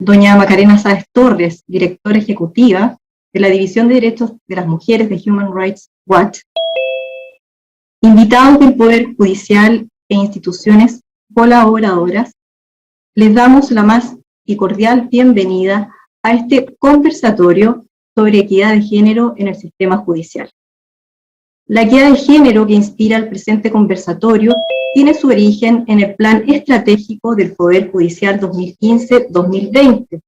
doña Macarena Sáez Torres, directora ejecutiva de la División de Derechos de las Mujeres de Human Rights Watch, invitados del Poder Judicial e instituciones colaboradoras, les damos la más y cordial bienvenida a este conversatorio sobre equidad de género en el sistema judicial. La equidad de género que inspira el presente conversatorio tiene su origen en el Plan Estratégico del Poder Judicial 2015-2020.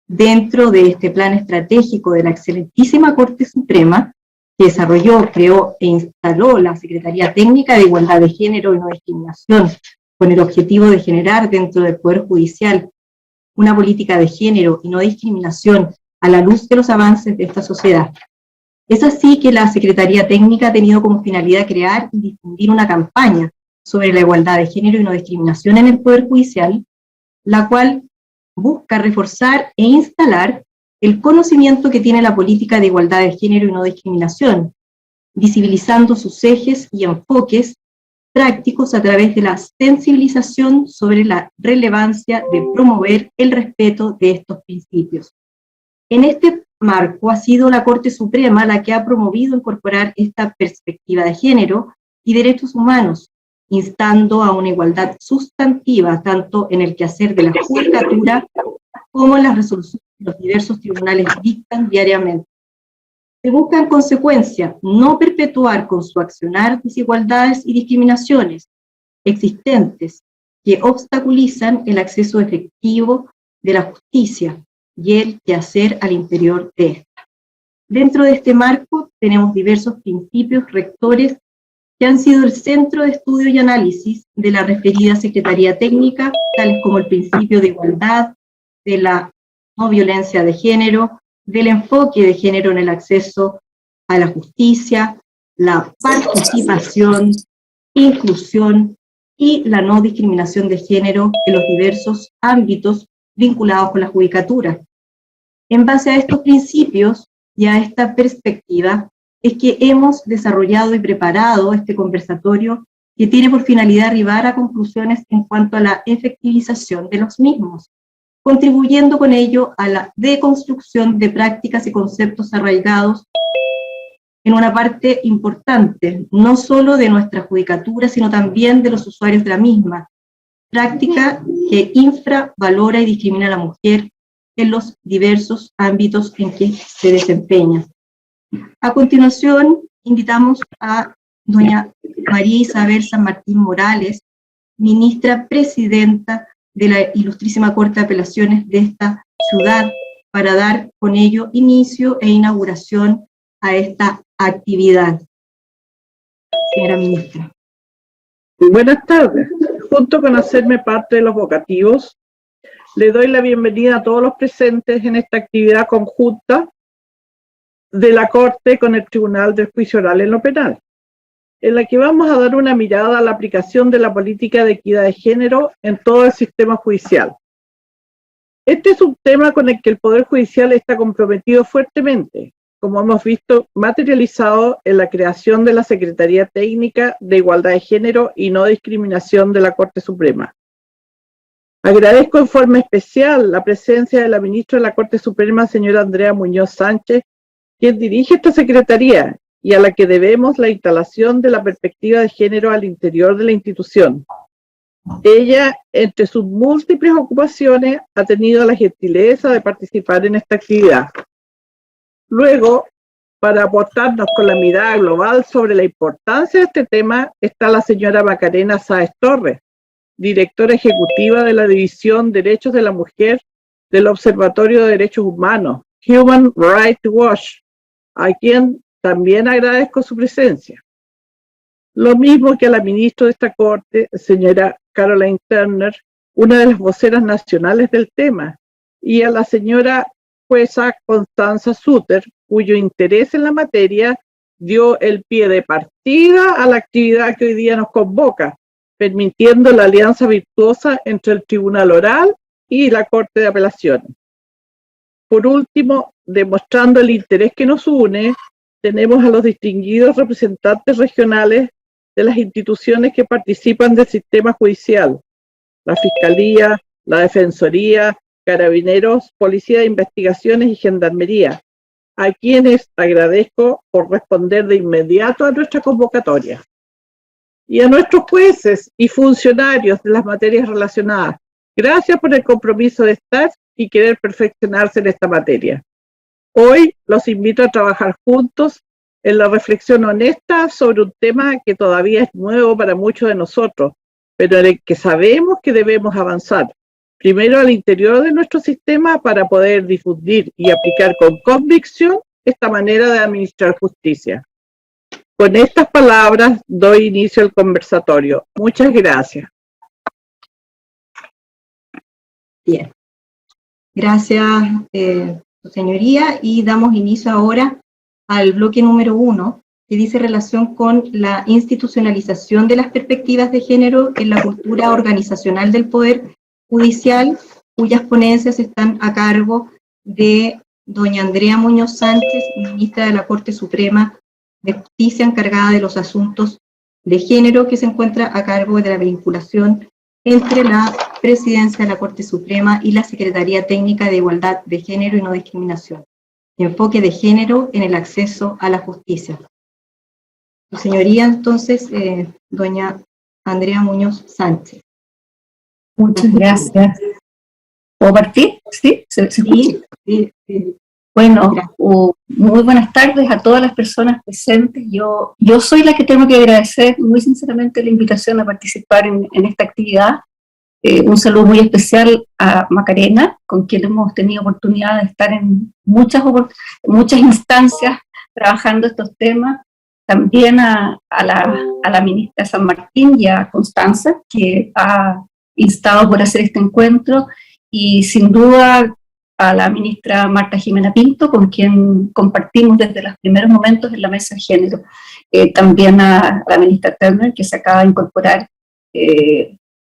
Dentro de este plan estratégico de la excelentísima Corte Suprema, que desarrolló, creó e instaló la Secretaría Técnica de Igualdad de Género y No Discriminación, con el objetivo de generar dentro del Poder Judicial una política de género y no discriminación a la luz de los avances de esta sociedad. Es así que la Secretaría Técnica ha tenido como finalidad crear y difundir una campaña sobre la igualdad de género y no discriminación en el Poder Judicial, la cual busca reforzar e instalar el conocimiento que tiene la política de igualdad de género y no discriminación, visibilizando sus ejes y enfoques prácticos a través de la sensibilización sobre la relevancia de promover el respeto de estos principios. En este marco ha sido la Corte Suprema la que ha promovido incorporar esta perspectiva de género y derechos humanos, instando a una igualdad sustantiva tanto en el quehacer de la judicatura como en las resoluciones que los diversos tribunales dictan diariamente. Se busca en consecuencia no perpetuar con su accionar desigualdades y discriminaciones existentes que obstaculizan el acceso efectivo de la justicia y el quehacer al interior de esta. Dentro de este marco tenemos diversos principios rectores que han sido el centro de estudio y análisis de la referida Secretaría Técnica, tales como el principio de igualdad, de la no violencia de género, del enfoque de género en el acceso a la justicia, la participación, inclusión y la no discriminación de género en los diversos ámbitos vinculados con la judicatura. En base a estos principios y a esta perspectiva es que hemos desarrollado y preparado este conversatorio que tiene por finalidad arribar a conclusiones en cuanto a la efectivización de los mismos, contribuyendo con ello a la deconstrucción de prácticas y conceptos arraigados en una parte importante, no solo de nuestra judicatura, sino también de los usuarios de la misma, práctica que infravalora y discrimina a la mujer en los diversos ámbitos en que se desempeña. A continuación, invitamos a doña María Isabel San Martín Morales, ministra presidenta de la Ilustrísima Corte de Apelaciones de esta ciudad, para dar con ello inicio e inauguración a esta actividad. Señora ministra. Buenas tardes. Junto con hacerme parte de los vocativos, le doy la bienvenida a todos los presentes en esta actividad conjunta de la Corte con el Tribunal del Juicio Oral en lo Penal, en la que vamos a dar una mirada a la aplicación de la política de equidad de género en todo el sistema judicial. Este es un tema con el que el Poder Judicial está comprometido fuertemente, como hemos visto materializado en la creación de la Secretaría Técnica de Igualdad de Género y No Discriminación de la Corte Suprema. Agradezco en forma especial la presencia de la ministra de la Corte Suprema, señora Andrea Muñoz Sánchez, quien dirige esta Secretaría y a la que debemos la instalación de la perspectiva de género al interior de la institución. Ella, entre sus múltiples ocupaciones, ha tenido la gentileza de participar en esta actividad. Luego, para aportarnos con la mirada global sobre la importancia de este tema, está la señora Macarena Sáez Torres, directora ejecutiva de la División Derechos de la Mujer del Observatorio de Derechos Humanos, Human Rights Watch, a quien también agradezco su presencia. Lo mismo que a la ministra de esta Corte, señora Caroline Turner, una de las voceras nacionales del tema, y a la señora jueza Constanza Suter, cuyo interés en la materia dio el pie de partida a la actividad que hoy día nos convoca, permitiendo la alianza virtuosa entre el Tribunal Oral y la Corte de Apelaciones. Por último, demostrando el interés que nos une, tenemos a los distinguidos representantes regionales de las instituciones que participan del sistema judicial, la Fiscalía, la Defensoría, Carabineros, Policía de Investigaciones y Gendarmería, a quienes agradezco por responder de inmediato a nuestra convocatoria. Y a nuestros jueces y funcionarios de las materias relacionadas, gracias por el compromiso de estar y querer perfeccionarse en esta materia. Hoy los invito a trabajar juntos en la reflexión honesta sobre un tema que todavía es nuevo para muchos de nosotros, pero en el que sabemos que debemos avanzar. Primero al interior de nuestro sistema para poder difundir y aplicar con convicción esta manera de administrar justicia. Con estas palabras doy inicio al conversatorio. Muchas gracias. Bien. Gracias, su señoría, y damos inicio ahora al bloque número 1, que dice relación con la institucionalización de las perspectivas de género en la cultura organizacional del Poder Judicial, cuyas ponencias están a cargo de doña Andrea Muñoz Sánchez, ministra de la Corte Suprema de Justicia, encargada de los asuntos de género, que se encuentra a cargo de la vinculación entre la Presidencia de la Corte Suprema y la Secretaría Técnica de Igualdad de Género y No Discriminación. Enfoque de género en el acceso a la justicia. Su señoría, entonces, doña Andrea Muñoz Sánchez. Muchas gracias. ¿Puedo partir? ¿Sí? ¿Se escucha? Sí. Bueno, muy buenas tardes a todas las personas presentes. Yo soy la que tengo que agradecer muy sinceramente la invitación a participar en esta actividad. Un saludo muy especial a Macarena, con quien hemos tenido oportunidad de estar en muchas instancias trabajando estos temas. También a la ministra San Martín y a Constanza, que ha instado por hacer este encuentro, y sin duda a la ministra Marta Jimena Pinto, con quien compartimos desde los primeros momentos en la mesa de género. También a la ministra Turner, que se acaba de incorporar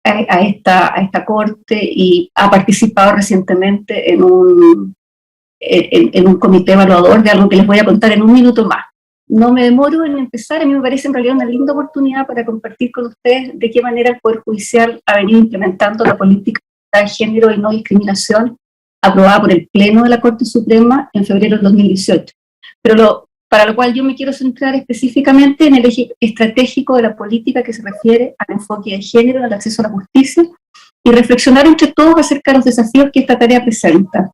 a esta corte y ha participado recientemente en un comité evaluador de algo que les voy a contar en un minuto más. No me demoro en empezar. A mí me parece en realidad una linda oportunidad para compartir con ustedes de qué manera el Poder Judicial ha venido implementando la política de género y no discriminación aprobada por el Pleno de la Corte Suprema en febrero del 2018. Pero para lo cual yo me quiero centrar específicamente en el eje estratégico de la política que se refiere al enfoque de género en el acceso a la justicia y reflexionar entre todos acerca de los desafíos que esta tarea presenta.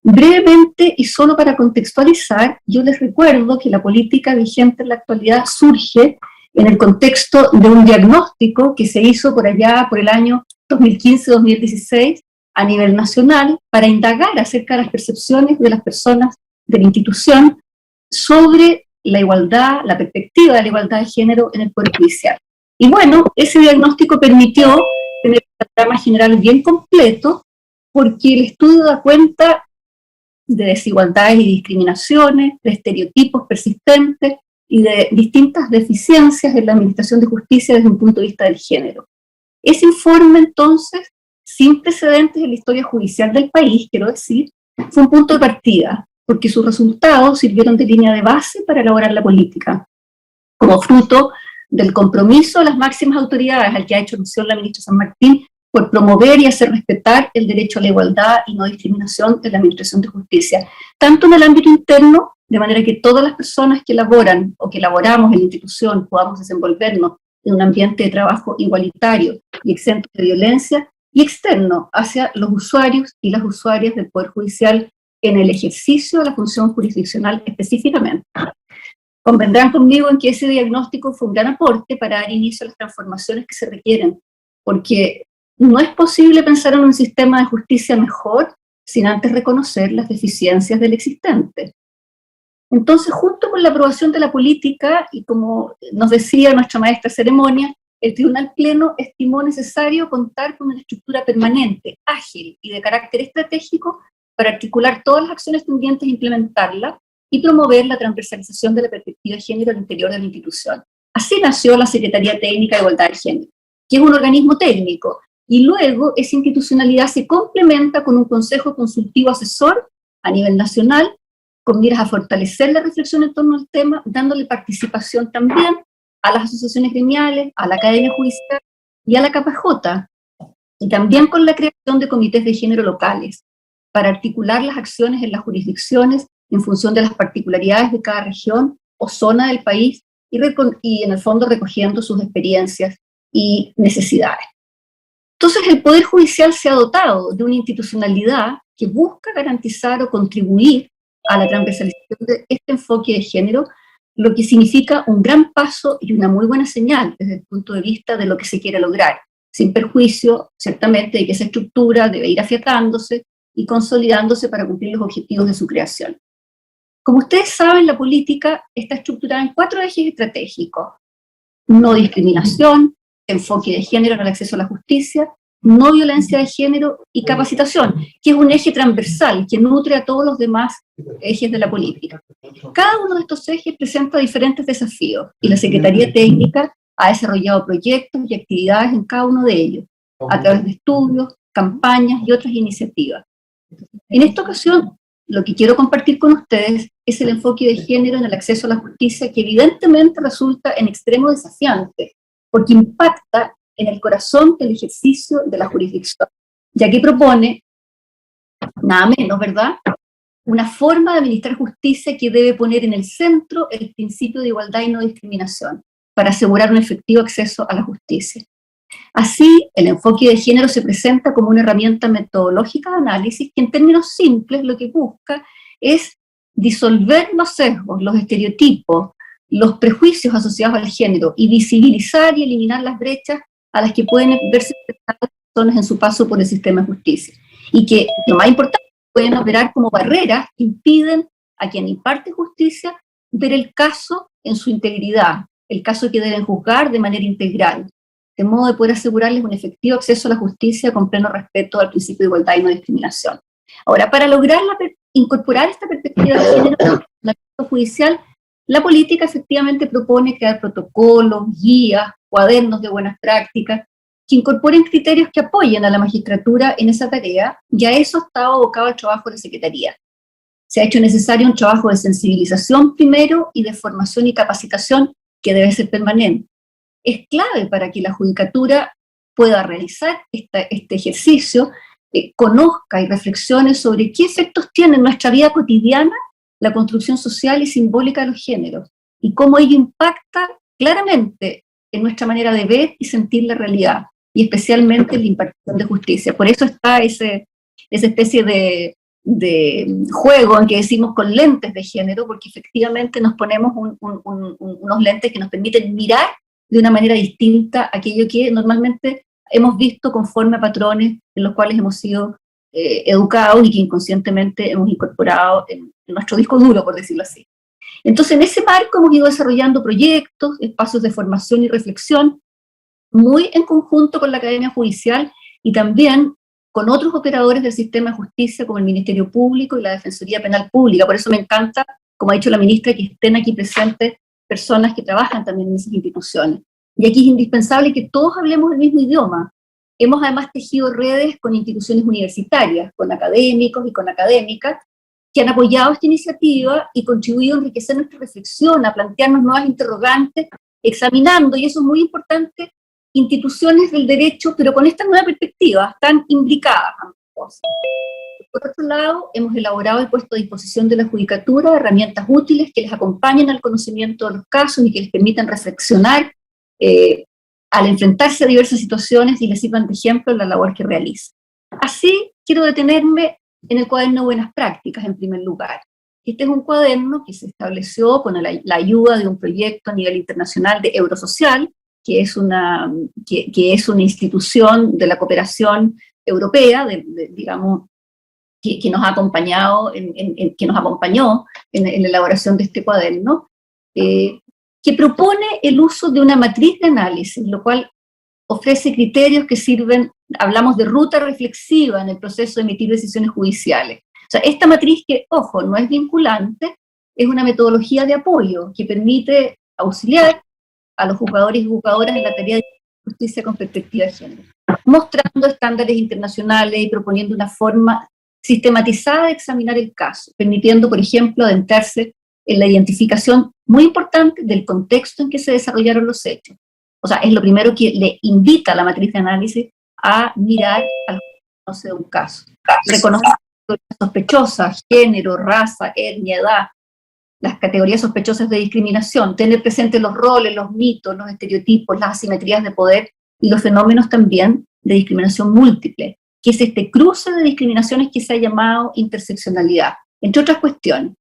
Brevemente y solo para contextualizar, yo les recuerdo que la política vigente en la actualidad surge en el contexto de un diagnóstico que se hizo por allá por el año 2015-2016 a nivel nacional para indagar acerca de las percepciones de las personas de la institución sobre la igualdad, la perspectiva de la igualdad de género en el Poder Judicial. Y bueno, ese diagnóstico permitió tener un panorama general bien completo, porque el estudio da cuenta de desigualdades y discriminaciones, de estereotipos persistentes y de distintas deficiencias en la administración de justicia desde un punto de vista del género. Ese informe, entonces, sin precedentes en la historia judicial del país, quiero decir, fue un punto de partida, porque sus resultados sirvieron de línea de base para elaborar la política, como fruto del compromiso de las máximas autoridades al que ha hecho alusión la ministra San Martín por promover y hacer respetar el derecho a la igualdad y no discriminación en la administración de justicia, tanto en el ámbito interno, de manera que todas las personas que laboran o que laboramos en la institución podamos desenvolvernos en un ambiente de trabajo igualitario y exento de violencia, y externo hacia los usuarios y las usuarias del Poder Judicial en el ejercicio de la función jurisdiccional específicamente. Convendrán conmigo en que ese diagnóstico fue un gran aporte para dar inicio a las transformaciones que se requieren, porque no es posible pensar en un sistema de justicia mejor sin antes reconocer las deficiencias del existente. Entonces, junto con la aprobación de la política, y como nos decía nuestra maestra de ceremonia, el Tribunal Pleno estimó necesario contar con una estructura permanente, ágil y de carácter estratégico para articular todas las acciones pendientes e implementarla y promover la transversalización de la perspectiva de género al interior de la institución. Así nació la Secretaría Técnica de Igualdad de Género, que es un organismo técnico, y luego esa institucionalidad se complementa con un consejo consultivo asesor a nivel nacional, con miras a fortalecer la reflexión en torno al tema, dándole participación también a las asociaciones gremiales, a la Academia Judicial y a la KPJ, y también con la creación de comités de género locales, para articular las acciones en las jurisdicciones en función de las particularidades de cada región o zona del país y en el fondo recogiendo sus experiencias y necesidades. Entonces el Poder Judicial se ha dotado de una institucionalidad que busca garantizar o contribuir a la transversalización de este enfoque de género, lo que significa un gran paso y una muy buena señal desde el punto de vista de lo que se quiere lograr, sin perjuicio, ciertamente, de que esa estructura debe ir afiatándose y consolidándose para cumplir los objetivos de su creación. Como ustedes saben, la política está estructurada en 4 ejes estratégicos: no discriminación, enfoque de género en el acceso a la justicia, no violencia de género y capacitación, que es un eje transversal que nutre a todos los demás ejes de la política. Cada uno de estos ejes presenta diferentes desafíos y la Secretaría Técnica ha desarrollado proyectos y actividades en cada uno de ellos, a través de estudios, campañas y otras iniciativas. En esta ocasión, lo que quiero compartir con ustedes es el enfoque de género en el acceso a la justicia, que evidentemente resulta en extremo desafiante, porque impacta en el corazón del ejercicio de la jurisdicción, ya que propone, nada menos, ¿verdad?, una forma de administrar justicia que debe poner en el centro el principio de igualdad y no discriminación, para asegurar un efectivo acceso a la justicia. Así, el enfoque de género se presenta como una herramienta metodológica de análisis que, en términos simples, lo que busca es disolver los sesgos, los estereotipos, los prejuicios asociados al género y visibilizar y eliminar las brechas a las que pueden verse enfrentadas las personas en su paso por el sistema de justicia. Y que, lo más importante, pueden operar como barreras que impiden a quien imparte justicia ver el caso en su integridad, el caso que deben juzgar de manera integral, de modo de poder asegurarles un efectivo acceso a la justicia con pleno respeto al principio de igualdad y no discriminación. Ahora, para lograr incorporar esta perspectiva de género en el ámbito judicial, la política efectivamente propone crear protocolos, guías, cuadernos de buenas prácticas, que incorporen criterios que apoyen a la magistratura en esa tarea, y a eso está abocado el trabajo de la Secretaría. Se ha hecho necesario un trabajo de sensibilización primero y de formación y capacitación que debe ser permanente. Es clave para que la judicatura pueda realizar este ejercicio, conozca y reflexione sobre qué efectos tiene en nuestra vida cotidiana la construcción social y simbólica de los géneros, y cómo ello impacta claramente en nuestra manera de ver y sentir la realidad, y especialmente en la impartición de justicia. Por eso está esa especie de juego en que decimos con lentes de género, porque efectivamente nos ponemos unos lentes que nos permiten mirar de una manera distinta aquello que normalmente hemos visto conforme a patrones en los cuales hemos sido educados y que inconscientemente hemos incorporado en nuestro disco duro, por decirlo así. Entonces, en ese marco hemos ido desarrollando proyectos, espacios de formación y reflexión, muy en conjunto con la Academia Judicial y también con otros operadores del sistema de justicia, como el Ministerio Público y la Defensoría Penal Pública. Por eso me encanta, como ha dicho la ministra, que estén aquí presentes personas que trabajan también en esas instituciones. Y aquí es indispensable que todos hablemos el mismo idioma. Hemos además tejido redes con instituciones universitarias, con académicos y con académicas, que han apoyado esta iniciativa y contribuido a enriquecer nuestra reflexión, a plantearnos nuevas interrogantes, examinando, y eso es muy importante, instituciones del derecho, pero con esta nueva perspectiva, están imbricadas ambas cosas. Por otro lado, hemos elaborado y puesto a disposición de la Judicatura herramientas útiles que les acompañen al conocimiento de los casos y que les permitan reflexionar al enfrentarse a diversas situaciones y les sirvan de ejemplo en la labor que realizan. Así, quiero detenerme en el cuaderno Buenas Prácticas, en primer lugar. Este es un cuaderno que se estableció con la ayuda de un proyecto a nivel internacional de Eurosocial, que es una institución de la cooperación europea, digamos, que nos ha acompañado, que nos acompañó en la elaboración de este cuaderno, que propone el uso de una matriz de análisis, lo cual ofrece criterios que sirven, hablamos de ruta reflexiva en el proceso de emitir decisiones judiciales. O sea, esta matriz que, ojo, no es vinculante, es una metodología de apoyo que permite auxiliar a los juzgadores y juzgadoras en la tarea de justicia con perspectiva de género, mostrando estándares internacionales y proponiendo una forma sistematizada de examinar el caso, permitiendo, por ejemplo, adentrarse en la identificación muy importante del contexto en que se desarrollaron los hechos. O sea, es lo primero que le invita a la matriz de análisis a mirar al conoce de un caso. Reconocer categorías sospechosas, género, raza, etnia, edad, las categorías sospechosas de discriminación, tener presentes los roles, los mitos, los estereotipos, las asimetrías de poder y los fenómenos también de discriminación múltiple, que es este cruce de discriminaciones que se ha llamado interseccionalidad, entre otras cuestiones.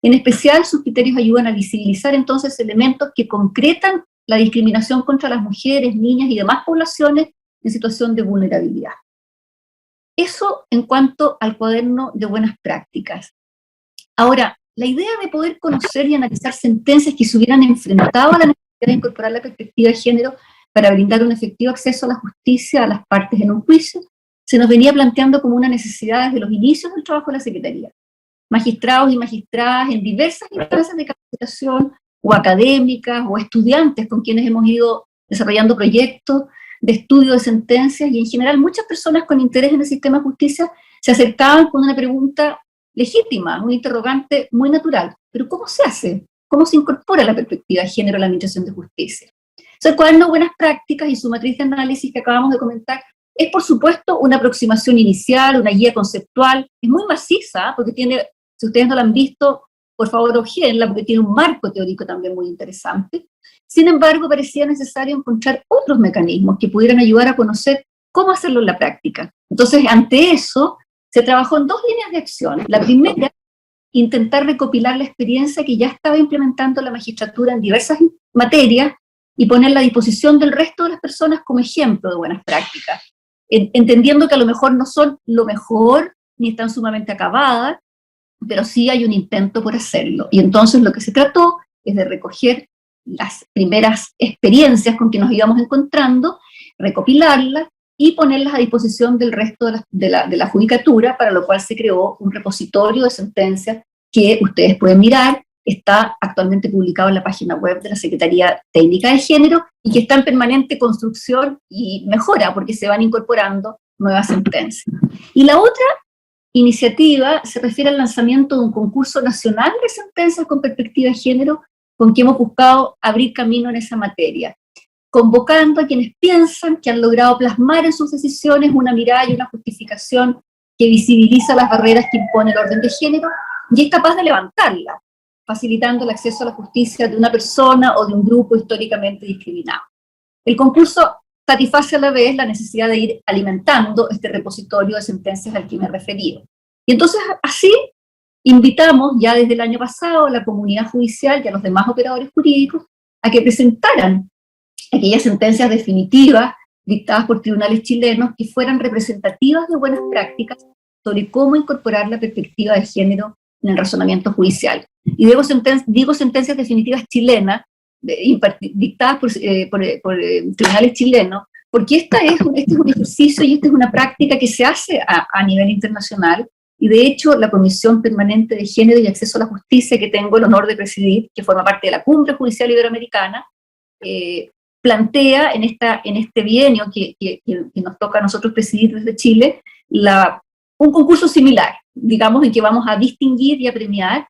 En especial, sus criterios ayudan a visibilizar entonces elementos que concretan la discriminación contra las mujeres, niñas y demás poblaciones en situación de vulnerabilidad. Eso en cuanto al cuaderno de buenas prácticas. Ahora, la idea de poder conocer y analizar sentencias que se hubieran enfrentado a la necesidad de incorporar la perspectiva de género para brindar un efectivo acceso a la justicia a las partes en un juicio, se nos venía planteando como una necesidad desde los inicios del trabajo de la Secretaría. Magistrados y magistradas en diversas instancias de capacitación, o académicas, o estudiantes con quienes hemos ido desarrollando proyectos de estudio de sentencias, y en general muchas personas con interés en el sistema de justicia se acercaban con una pregunta legítima, un interrogante muy natural. ¿Pero cómo se hace? ¿Cómo se incorpora la perspectiva de género a la administración de justicia? Entonces, el cuaderno de buenas prácticas y su matriz de análisis que acabamos de comentar es, por supuesto, una aproximación inicial, una guía conceptual, es muy maciza, porque tiene, si ustedes no la han visto, por favor, ojéenla, porque tiene un marco teórico también muy interesante. Sin embargo, parecía necesario encontrar otros mecanismos que pudieran ayudar a conocer cómo hacerlo en la práctica. Entonces, ante eso, se trabajó en dos líneas de acción. La primera, intentar recopilar la experiencia que ya estaba implementando la magistratura en diversas materias y ponerla a disposición del resto de las personas como ejemplo de buenas prácticas, entendiendo que a lo mejor no son lo mejor ni están sumamente acabadas, pero sí hay un intento por hacerlo. Y entonces lo que se trató es de recoger las primeras experiencias con que nos íbamos encontrando, recopilarlas y ponerlas a disposición del resto de la judicatura, para lo cual se creó un repositorio de sentencias que ustedes pueden mirar, está actualmente publicado en la página web de la Secretaría Técnica de Género y que está en permanente construcción y mejora porque se van incorporando nuevas sentencias. Y la otra iniciativa se refiere al lanzamiento de un concurso nacional de sentencias con perspectiva de género, con que hemos buscado abrir camino en esa materia, convocando a quienes piensan que han logrado plasmar en sus decisiones una mirada y una justificación que visibiliza las barreras que impone el orden de género y es capaz de levantarlas, facilitando el acceso a la justicia de una persona o de un grupo históricamente discriminado. El concurso satisface a la vez la necesidad de ir alimentando este repositorio de sentencias al que me he referido. Y entonces, así, invitamos ya desde el año pasado a la comunidad judicial y a los demás operadores jurídicos a que presentaran aquellas sentencias definitivas dictadas por tribunales chilenos que fueran representativas de buenas prácticas sobre cómo incorporar la perspectiva de género en el razonamiento judicial. Y digo sentencias definitivas chilenas, dictadas por tribunales chilenos, porque este es un ejercicio y esta es una práctica que se hace a nivel internacional, y de hecho la Comisión Permanente de Género y Acceso a la Justicia, que tengo el honor de presidir, que forma parte de la Cumbre Judicial Iberoamericana, plantea en este bienio que nos toca a nosotros presidir desde Chile, un concurso similar, digamos, en que vamos a distinguir y a premiar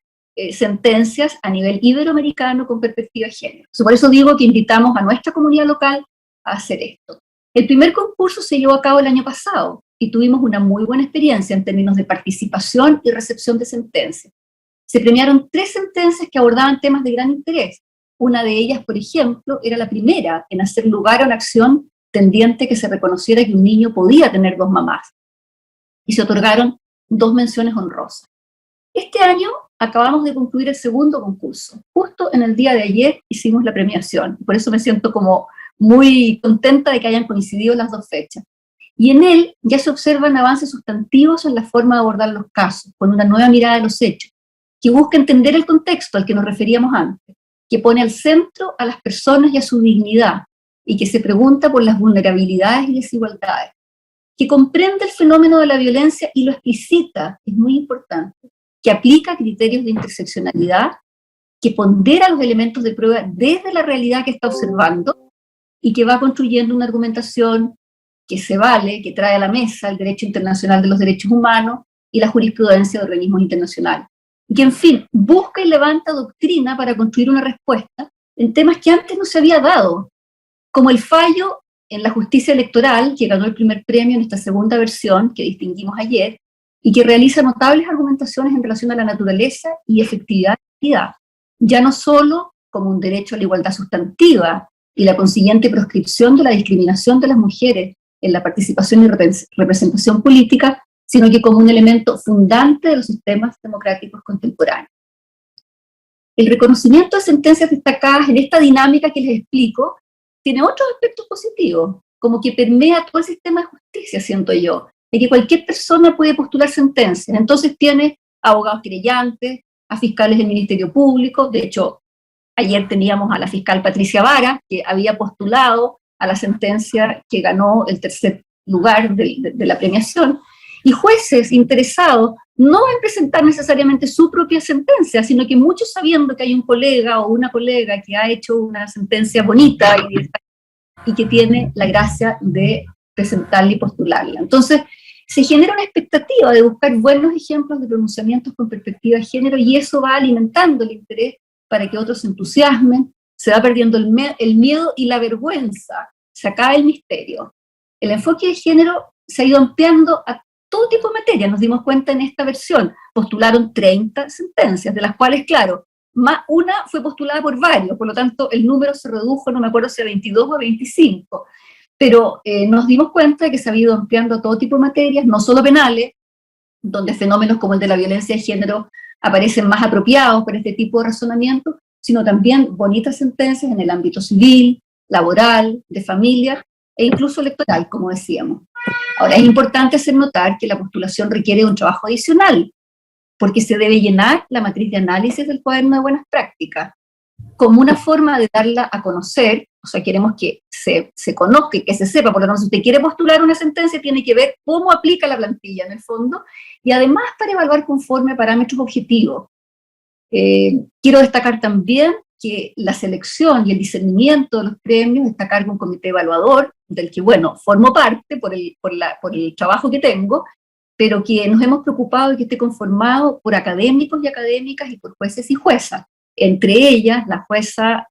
sentencias a nivel iberoamericano con perspectiva de género. Por eso digo que invitamos a nuestra comunidad local a hacer esto. El primer concurso se llevó a cabo el año pasado y tuvimos una muy buena experiencia en términos de participación y recepción de sentencias. Se premiaron 3 sentencias que abordaban temas de gran interés. Una de ellas, por ejemplo, era la primera en hacer lugar a una acción tendiente a que se reconociera que un niño podía tener 2 mamás. Y se otorgaron 2 menciones honrosas. Este año acabamos de concluir el segundo concurso. Justo en el día de ayer hicimos la premiación. Por eso me siento como muy contenta de que hayan coincidido las 2 fechas. Y en él ya se observan avances sustantivos en la forma de abordar los casos, con una nueva mirada de los hechos, que busca entender el contexto al que nos referíamos antes, que pone al centro a las personas y a su dignidad, y que se pregunta por las vulnerabilidades y desigualdades, que comprende el fenómeno de la violencia y lo explicita, es muy importante, que aplica criterios de interseccionalidad, que pondera los elementos de prueba desde la realidad que está observando y que va construyendo una argumentación que se vale, que trae a la mesa el derecho internacional de los derechos humanos y la jurisprudencia de organismos internacionales. Y que, en fin, busca y levanta doctrina para construir una respuesta en temas que antes no se había dado, como el fallo en la justicia electoral, que ganó el primer premio en esta segunda versión que distinguimos ayer, y que realiza notables argumentaciones en relación a la naturaleza y efectividad de la equidad, ya no solo como un derecho a la igualdad sustantiva y la consiguiente proscripción de la discriminación de las mujeres en la participación y representación política, sino que como un elemento fundante de los sistemas democráticos contemporáneos. El reconocimiento de sentencias destacadas en esta dinámica que les explico tiene otros aspectos positivos, como que permea todo el sistema de justicia, siento yo, de que cualquier persona puede postular sentencias. Entonces tiene abogados querellantes, a fiscales del Ministerio Público. De hecho, ayer teníamos a la fiscal Patricia Vara, que había postulado a la sentencia que ganó el tercer lugar de la premiación, y jueces interesados no en presentar necesariamente su propia sentencia, sino que muchos, sabiendo que hay un colega o una colega que ha hecho una sentencia bonita y que tiene la gracia de presentarla y postularla. Entonces, se genera una expectativa de buscar buenos ejemplos de pronunciamientos con perspectiva de género, y eso va alimentando el interés para que otros se entusiasmen, se va perdiendo el miedo y la vergüenza, se acaba el misterio. El enfoque de género se ha ido ampliando a todo tipo de materia. Nos dimos cuenta en esta versión, postularon 30 sentencias, de las cuales, claro, una fue postulada por varios, por lo tanto el número se redujo, no me acuerdo si a 22 o a 25, pero nos dimos cuenta de que se ha ido ampliando a todo tipo de materias, no solo penales, donde fenómenos como el de la violencia de género aparecen más apropiados para este tipo de razonamiento, sino también bonitas sentencias en el ámbito civil, laboral, de familia e incluso electoral, como decíamos. Ahora, es importante hacer notar que la postulación requiere un trabajo adicional, porque se debe llenar la matriz de análisis del cuaderno de buenas prácticas, como una forma de darla a conocer. O sea, queremos que se conozca y que se sepa. Por lo tanto, si usted quiere postular una sentencia, tiene que ver cómo aplica la plantilla en el fondo, y además para evaluar conforme a parámetros objetivos. Quiero destacar también que la selección y el discernimiento de los premios está a cargo de un comité evaluador, del que, bueno, formo parte por el trabajo que tengo, pero que nos hemos preocupado de que esté conformado por académicos y académicas y por jueces y juezas. Entre ellas, la jueza,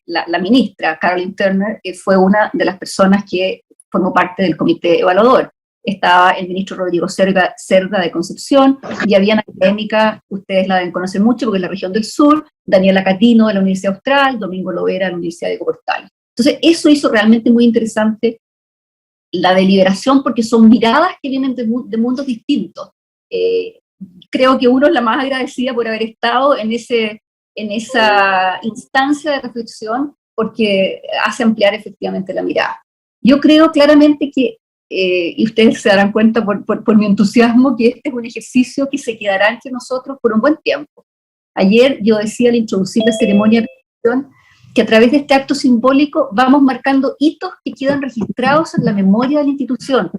la ministra Caroline Turner, fue una de las personas que formó parte del comité evaluador. Estaba el ministro Rodrigo Cerda de Concepción, y había una académica, ustedes la deben conocer mucho porque es la región del sur, Daniela Catino de la Universidad Austral, Domingo Lovera de la Universidad de Portal. Entonces, eso hizo realmente muy interesante la deliberación, porque son miradas que vienen de mundos distintos. Creo que uno es la más agradecida por haber estado en esa instancia de reflexión, porque hace ampliar efectivamente la mirada. Yo creo claramente que, y ustedes se darán cuenta por mi entusiasmo, que este es un ejercicio que se quedará entre nosotros por un buen tiempo. Ayer yo decía al introducir la ceremonia de premiación que a través de este acto simbólico vamos marcando hitos que quedan registrados en la memoria de la institución.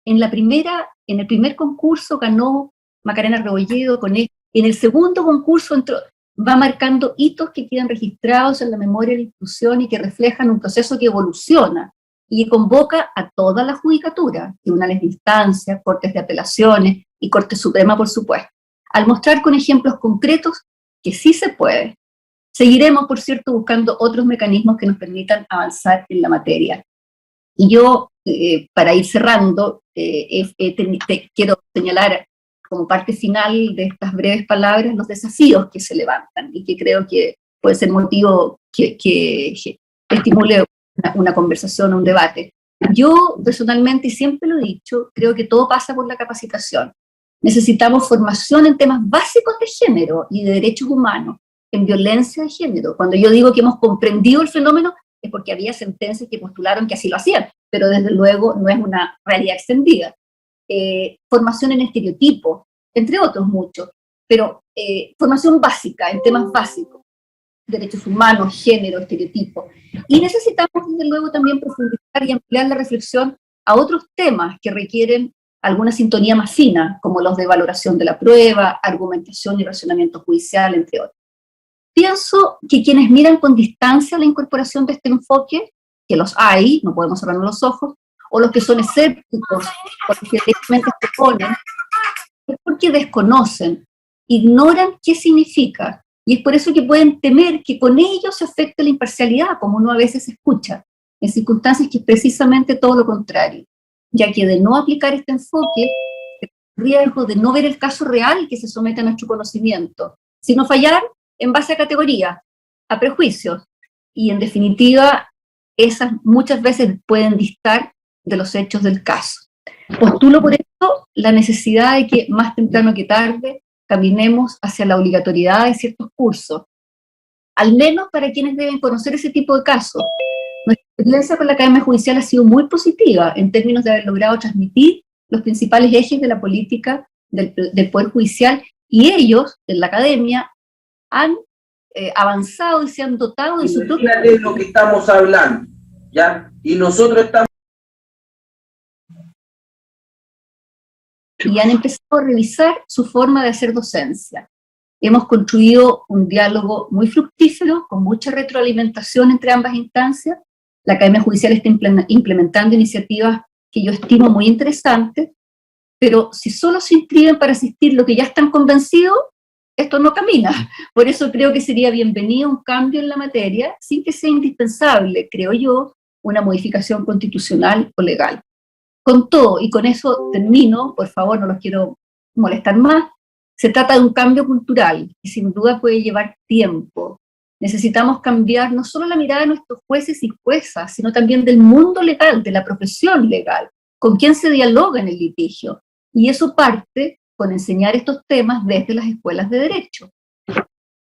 En el primer concurso ganó Macarena Rebolledo con él, en el segundo concurso va marcando hitos que quedan registrados en la memoria de la institución y que reflejan un proceso que evoluciona y que convoca a toda la judicatura, tribunales de instancia, cortes de apelaciones y Corte Suprema, por supuesto, al mostrar con ejemplos concretos que sí se puede. Seguiremos, por cierto, buscando otros mecanismos que nos permitan avanzar en la materia. Y yo, para ir cerrando, quiero señalar como parte final de estas breves palabras los desafíos que se levantan y que creo que puede ser motivo que estimule una conversación, un debate. Yo personalmente, y siempre lo he dicho, creo que todo pasa por la capacitación. Necesitamos formación en temas básicos de género y de derechos humanos, en violencia de género. Cuando yo digo que hemos comprendido el fenómeno, es porque había sentencias que postularon que así lo hacían, pero desde luego no es una realidad extendida. Formación en estereotipos, entre otros muchos, pero formación básica, en temas básicos, derechos humanos, género, estereotipos. Y necesitamos, desde luego, también profundizar y ampliar la reflexión a otros temas que requieren alguna sintonía más fina, como los de valoración de la prueba, argumentación y razonamiento judicial, entre otros. Pienso que quienes miran con distancia la incorporación de este enfoque, que los hay, no podemos cerrarnos los ojos, o los que son escépticos, porque directamente se oponen, es porque desconocen, ignoran qué significa, y es por eso que pueden temer que con ello se afecte la imparcialidad, como uno a veces escucha, en circunstancias que es precisamente todo lo contrario, ya que de no aplicar este enfoque, se riesgo de no ver el caso real que se somete a nuestro conocimiento, sino fallar en base a categorías, a prejuicios, y en definitiva, esas muchas veces pueden distar de los hechos del caso. Postulo por esto la necesidad de que más temprano que tarde caminemos hacia la obligatoriedad de ciertos cursos, al menos para quienes deben conocer ese tipo de casos. Nuestra experiencia con la Academia Judicial ha sido muy positiva en términos de haber logrado transmitir los principales ejes de la política del Poder Judicial, y ellos, en la Academia, han avanzado y se han dotado de su propio... Imagínate lo que estamos hablando, ¿ya? Y nosotros estamos... Y han empezado a revisar su forma de hacer docencia. Hemos construido un diálogo muy fructífero, con mucha retroalimentación entre ambas instancias. La Academia Judicial está implementando iniciativas que yo estimo muy interesantes, pero si solo se inscriben para asistir los que ya están convencidos, esto no camina. Por eso creo que sería bienvenido un cambio en la materia, sin que sea indispensable, creo yo, una modificación constitucional o legal. Con todo, y con eso termino, por favor, no los quiero molestar más, se trata de un cambio cultural, y sin duda puede llevar tiempo. Necesitamos cambiar no solo la mirada de nuestros jueces y juezas, sino también del mundo legal, de la profesión legal, con quien se dialoga en el litigio. Y eso parte con enseñar estos temas desde las escuelas de derecho.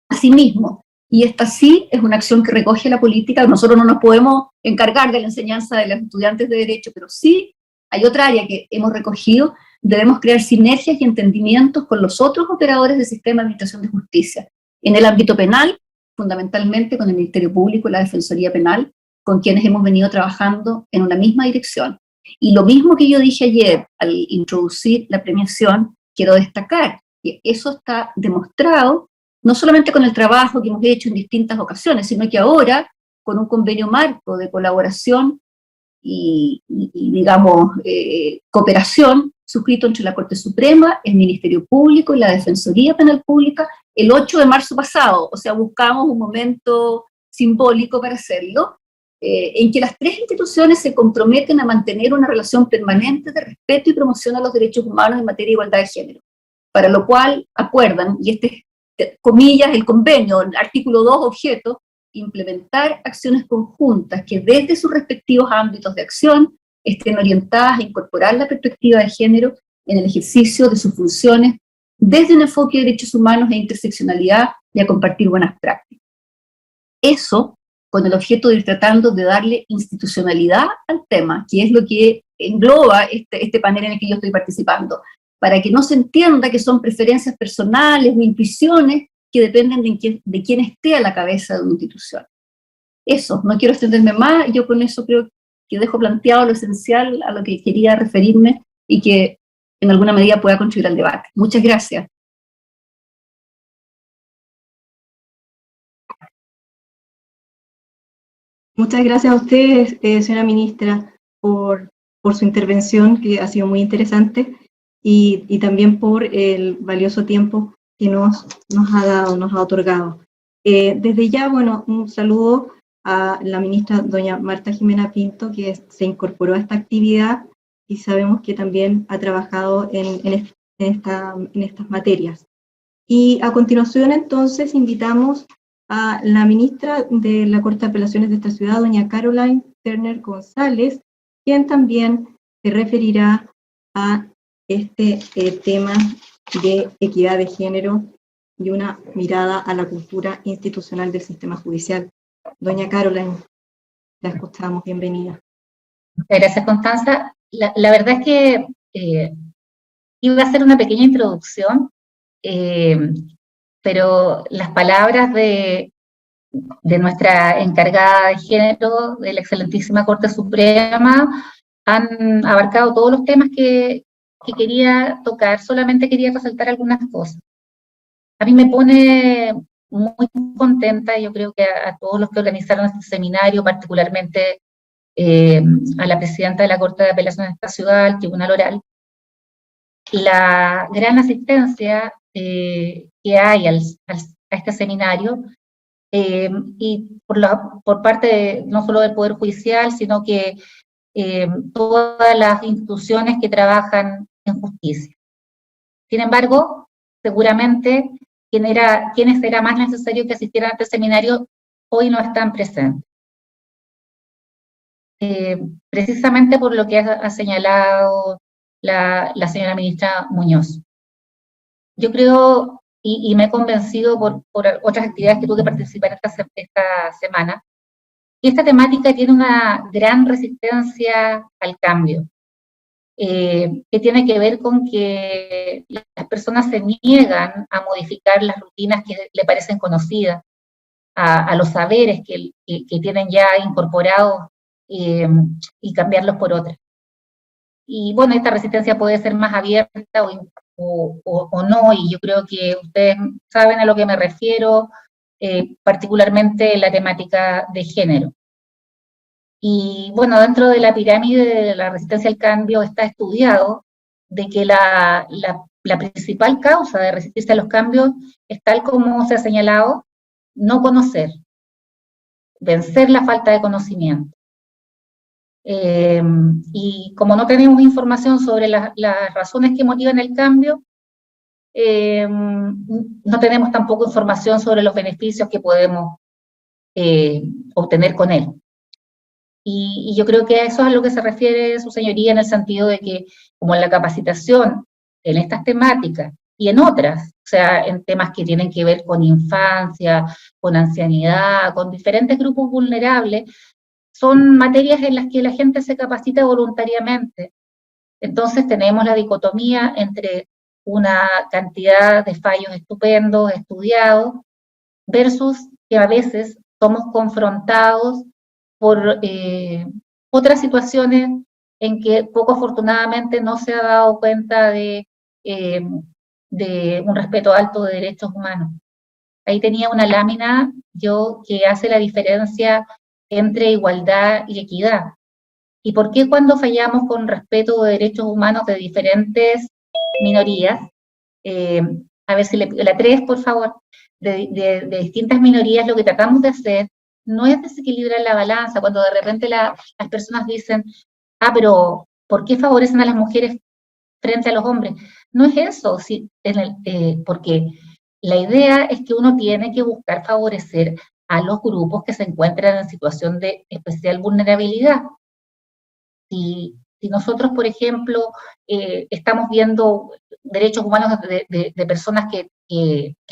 Asimismo, y esta sí es una acción que recoge la política, nosotros no nos podemos encargar de la enseñanza de los estudiantes de derecho, pero sí hay otra área que hemos recogido, debemos crear sinergias y entendimientos con los otros operadores del sistema de administración de justicia. En el ámbito penal, fundamentalmente con el Ministerio Público y la Defensoría Penal, con quienes hemos venido trabajando en una misma dirección. Y lo mismo que yo dije ayer al introducir la premiación, quiero destacar que eso está demostrado no solamente con el trabajo que hemos hecho en distintas ocasiones, sino que ahora con un convenio marco de colaboración y digamos, cooperación suscrito entre la Corte Suprema, el Ministerio Público y la Defensoría Penal Pública el 8 de marzo pasado. O sea, buscamos un momento simbólico para hacerlo, en que las tres instituciones se comprometen a mantener una relación permanente de respeto y promoción a los derechos humanos en materia de igualdad de género, para lo cual acuerdan, y este es, comillas, el convenio, el artículo 2, objeto, implementar acciones conjuntas que desde sus respectivos ámbitos de acción estén orientadas a incorporar la perspectiva de género en el ejercicio de sus funciones desde un enfoque de derechos humanos e interseccionalidad y a compartir buenas prácticas. Eso con el objeto de ir tratando de darle institucionalidad al tema, que es lo que engloba este panel en el que yo estoy participando, para que no se entienda que son preferencias personales o intuiciones que dependen de quién esté a la cabeza de una institución. Eso, no quiero extenderme más, yo con eso creo que dejo planteado lo esencial a lo que quería referirme y que en alguna medida pueda contribuir al debate. Muchas gracias. Muchas gracias a usted, señora ministra, por su intervención, que ha sido muy interesante, y también por el valioso tiempo que nos ha dado, nos ha otorgado. Desde ya, bueno, un saludo a la ministra doña Marta Jimena Pinto, que se incorporó a esta actividad y sabemos que también ha trabajado en estas materias. Y a continuación, entonces, invitamos a la ministra de la Corte de Apelaciones de esta ciudad, doña Caroline Turner González, quien también se referirá a este tema de equidad de género y una mirada a la cultura institucional del sistema judicial. Doña Caroline, la escuchamos, bienvenida. Gracias, Constanza. La verdad es que iba a hacer una pequeña introducción, pero las palabras de nuestra encargada de género de la excelentísima Corte Suprema han abarcado todos los temas que quería tocar. Solamente quería resaltar algunas cosas. A mí me pone muy contenta, yo creo que a todos los que organizaron este seminario, particularmente a la presidenta de la Corte de Apelaciones de esta ciudad, al Tribunal Oral, la gran asistencia que hay a este seminario, y por parte no solo del Poder Judicial, sino que todas las instituciones que trabajan en justicia. Sin embargo, seguramente quienes era más necesario que asistieran a este seminario hoy no están presentes. Precisamente por lo que ha señalado la señora ministra Muñoz. Yo creo, y me he convencido por otras actividades que tuve que participar esta semana, que esta temática tiene una gran resistencia al cambio, que tiene que ver con que las personas se niegan a modificar las rutinas que le parecen conocidas, a los saberes que tienen ya incorporados y cambiarlos por otras. Y bueno, esta resistencia puede ser más abierta o no, y yo creo que ustedes saben a lo que me refiero, particularmente en la temática de género. Y bueno, dentro de la pirámide de la resistencia al cambio está estudiado de que la principal causa de resistirse a los cambios es, tal como se ha señalado, no conocer, vencer la falta de conocimiento. Y como no tenemos información sobre las razones que motivan el cambio, no tenemos tampoco información sobre los beneficios que podemos obtener con él. Y yo creo que a eso es a lo que se refiere su señoría, en el sentido de que, como en la capacitación en estas temáticas y en otras, o sea, en temas que tienen que ver con infancia, con ancianidad, con diferentes grupos vulnerables, son materias en las que la gente se capacita voluntariamente. Entonces tenemos la dicotomía entre una cantidad de fallos estupendos, estudiados, versus que a veces somos confrontados por otras situaciones en que poco afortunadamente no se ha dado cuenta de un respeto alto de derechos humanos. Ahí tenía una lámina yo que hace la diferencia entre igualdad y equidad. ¿Y por qué cuando fallamos con respeto de derechos humanos de diferentes minorías, a ver si la 3, por favor, de distintas minorías, lo que tratamos de hacer no es desequilibrar la balanza, cuando de repente las personas dicen, pero ¿por qué favorecen a las mujeres frente a los hombres? No es eso, porque la idea es que uno tiene que buscar favorecer a los grupos que se encuentran en situación de especial vulnerabilidad. Si nosotros, por ejemplo, estamos viendo derechos humanos de personas que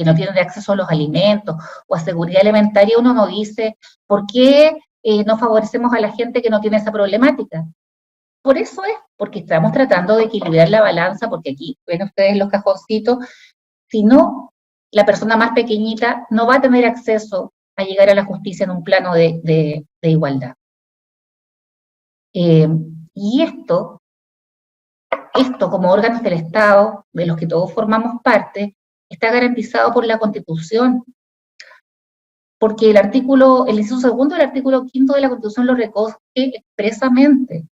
no tienen acceso a los alimentos o a seguridad alimentaria, uno no dice, ¿por qué no favorecemos a la gente que no tiene esa problemática? Por eso es, porque estamos tratando de equilibrar la balanza, porque aquí ven ustedes los cajoncitos, si no, la persona más pequeñita no va a tener acceso a llegar a la justicia en un plano de igualdad. Y esto como órganos del Estado, de los que todos formamos parte, está garantizado por la Constitución, porque el inciso segundo del artículo 5 de la Constitución lo recoge expresamente.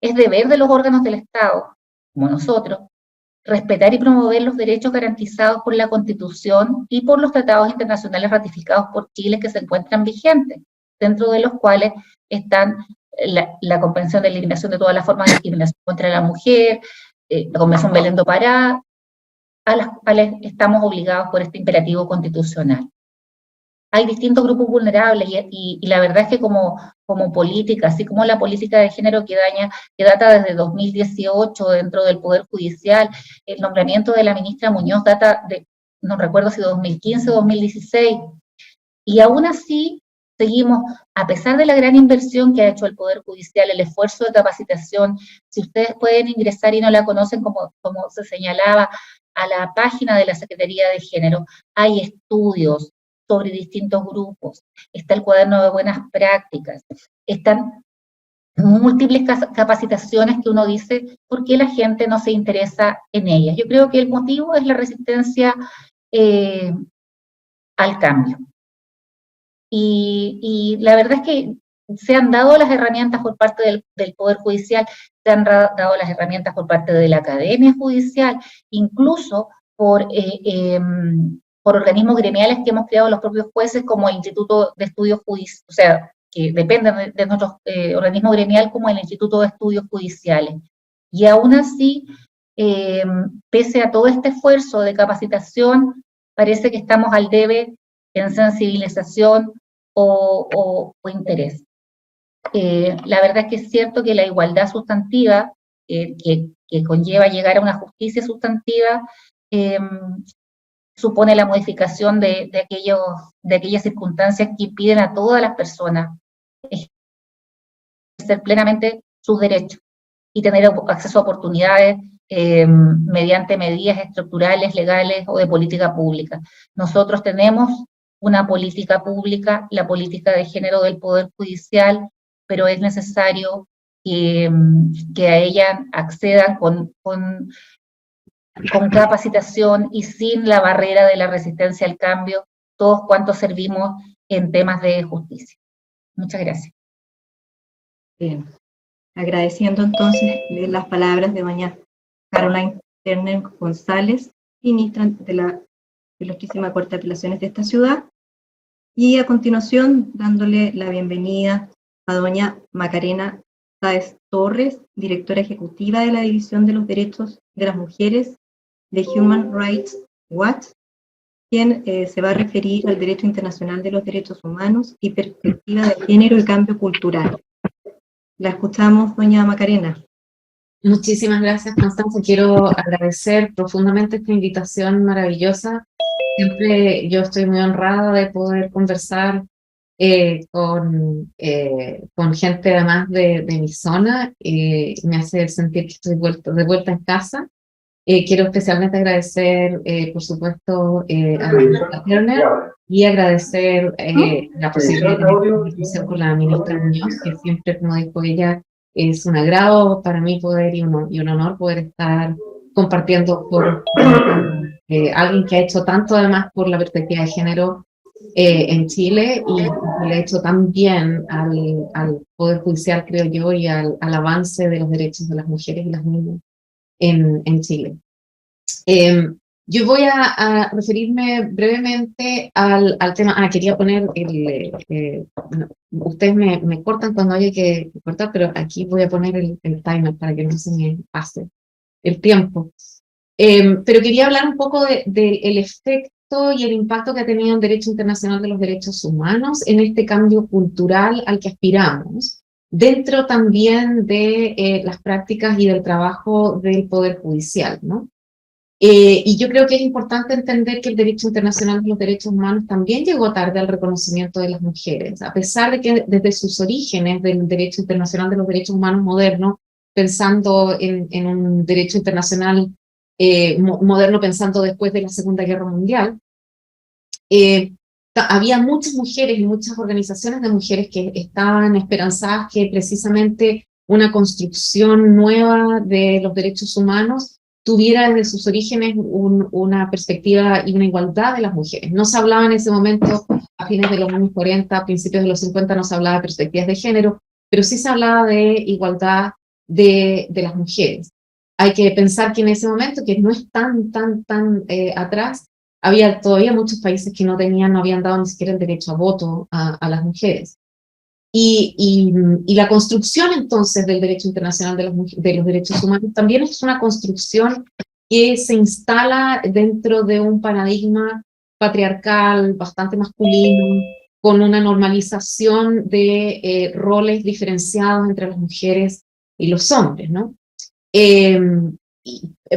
Es deber de los órganos del Estado, como nosotros, respetar y promover los derechos garantizados por la Constitución y por los tratados internacionales ratificados por Chile que se encuentran vigentes, dentro de los cuales están la Convención de Eliminación de todas las formas de discriminación contra la mujer, la Convención Belén do Pará, a las cuales estamos obligados por este imperativo constitucional. Hay distintos grupos vulnerables y la verdad es que como política, así como la política de género que data desde 2018 dentro del Poder Judicial, el nombramiento de la ministra Muñoz data de, no recuerdo si 2015 o 2016, y aún así seguimos, a pesar de la gran inversión que ha hecho el Poder Judicial, el esfuerzo de capacitación. Si ustedes pueden ingresar y no la conocen, como se señalaba, a la página de la Secretaría de Género, hay estudios sobre distintos grupos, está el cuaderno de buenas prácticas, están múltiples capacitaciones que uno dice, ¿por qué la gente no se interesa en ellas? Yo creo que el motivo es la resistencia al cambio. Y la verdad es que se han dado las herramientas por parte del Poder Judicial, se han dado las herramientas por parte de la Academia Judicial, incluso por organismos gremiales que hemos creado los propios jueces, como el Instituto de Estudios Judiciales, o sea, que dependen de nuestro organismo gremial, como el Instituto de Estudios Judiciales. Y aún así, pese a todo este esfuerzo de capacitación, parece que estamos al debe en sensibilización o interés. La verdad es que es cierto que la igualdad sustantiva, que conlleva llegar a una justicia sustantiva, supone la modificación de aquellas circunstancias que impiden a todas las personas ejercer plenamente sus derechos y tener acceso a oportunidades mediante medidas estructurales, legales o de política pública. Nosotros tenemos una política pública, la política de género del Poder Judicial, pero es necesario que a ella accedan con capacitación y sin la barrera de la resistencia al cambio, todos cuantos servimos en temas de justicia. Muchas gracias. Bien. Agradeciendo entonces las palabras de doña Caroline Turner González, ministra de la Ilustrísima Corte de Apelaciones de esta ciudad, y a continuación dándole la bienvenida a doña Macarena Sáez Torres, directora ejecutiva de la División de los Derechos de las Mujeres de Human Rights Watch, quien se va a referir al derecho internacional de los derechos humanos y perspectiva de género y cambio cultural. La escuchamos, doña Macarena. Muchísimas gracias, Constanza. Quiero agradecer profundamente esta invitación maravillosa. Siempre yo estoy muy honrada de poder conversar con gente además de mi zona. Me hace sentir que estoy de vuelta en casa. Quiero especialmente agradecer, por supuesto, a la Turner y agradecer la posibilidad de tener conversación con la ministra Muñoz, que siempre, como dijo ella, es un agrado para mí poder y un honor poder estar compartiendo con alguien que ha hecho tanto además por la perspectiva de género en Chile y le ha hecho tan bien al Poder Judicial, creo yo, y al avance de los derechos de las mujeres y las niñas en Chile. Yo voy a referirme brevemente al tema. Quería poner bueno, ustedes me cortan cuando haya que cortar, pero aquí voy a poner el timer para que no se me pase el tiempo. Pero quería hablar un poco del efecto y el impacto que ha tenido el Derecho Internacional de los Derechos Humanos en este cambio cultural al que aspiramos, dentro también de las prácticas y del trabajo del Poder Judicial, ¿no? Y yo creo que es importante entender que el Derecho Internacional de los Derechos Humanos también llegó tarde al reconocimiento de las mujeres, a pesar de que desde sus orígenes del Derecho Internacional de los Derechos Humanos moderno, pensando en un derecho internacional moderno, pensando después de la Segunda Guerra Mundial, había muchas mujeres y muchas organizaciones de mujeres que estaban esperanzadas que precisamente una construcción nueva de los derechos humanos tuviera desde sus orígenes una perspectiva y una igualdad de las mujeres. No se hablaba en ese momento, a fines de los años 40, a principios de los 50, no se hablaba de perspectivas de género, pero sí se hablaba de igualdad de las mujeres. Hay que pensar que en ese momento, que no es tan atrás, había todavía muchos países que no habían dado ni siquiera el derecho a voto a las mujeres. Y la construcción entonces del derecho internacional de los derechos humanos también es una construcción que se instala dentro de un paradigma patriarcal, bastante masculino, con una normalización de roles diferenciados entre las mujeres y los hombres, ¿no?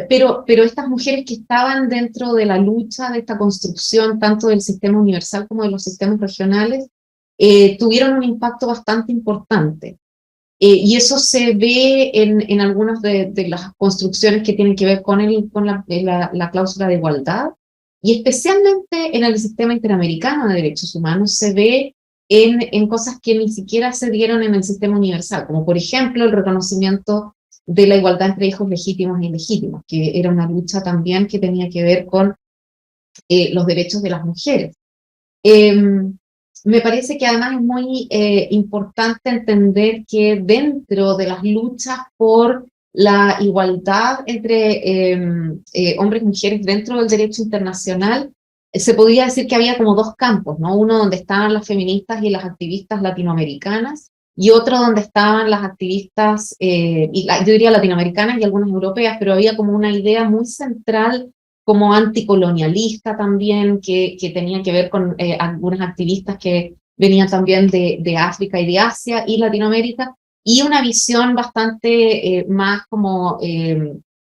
Pero estas mujeres que estaban dentro de la lucha de esta construcción, tanto del sistema universal como de los sistemas regionales, tuvieron un impacto bastante importante. Y eso se ve en algunas de las construcciones que tienen que ver con la cláusula de igualdad, y especialmente en el sistema interamericano de derechos humanos se ve en cosas que ni siquiera se dieron en el sistema universal, como por ejemplo el reconocimiento de la igualdad entre hijos legítimos e ilegítimos, que era una lucha también que tenía que ver con los derechos de las mujeres. Me parece que además es muy importante entender que dentro de las luchas por la igualdad entre hombres y mujeres dentro del derecho internacional, se podría decir que había como dos campos, ¿no? Uno donde estaban las feministas y las activistas latinoamericanas, y otro donde estaban las activistas, yo diría latinoamericanas y algunas europeas, pero había como una idea muy central, como anticolonialista también, que tenía que ver con algunas activistas que venían también de África y de Asia y Latinoamérica, y una visión bastante más como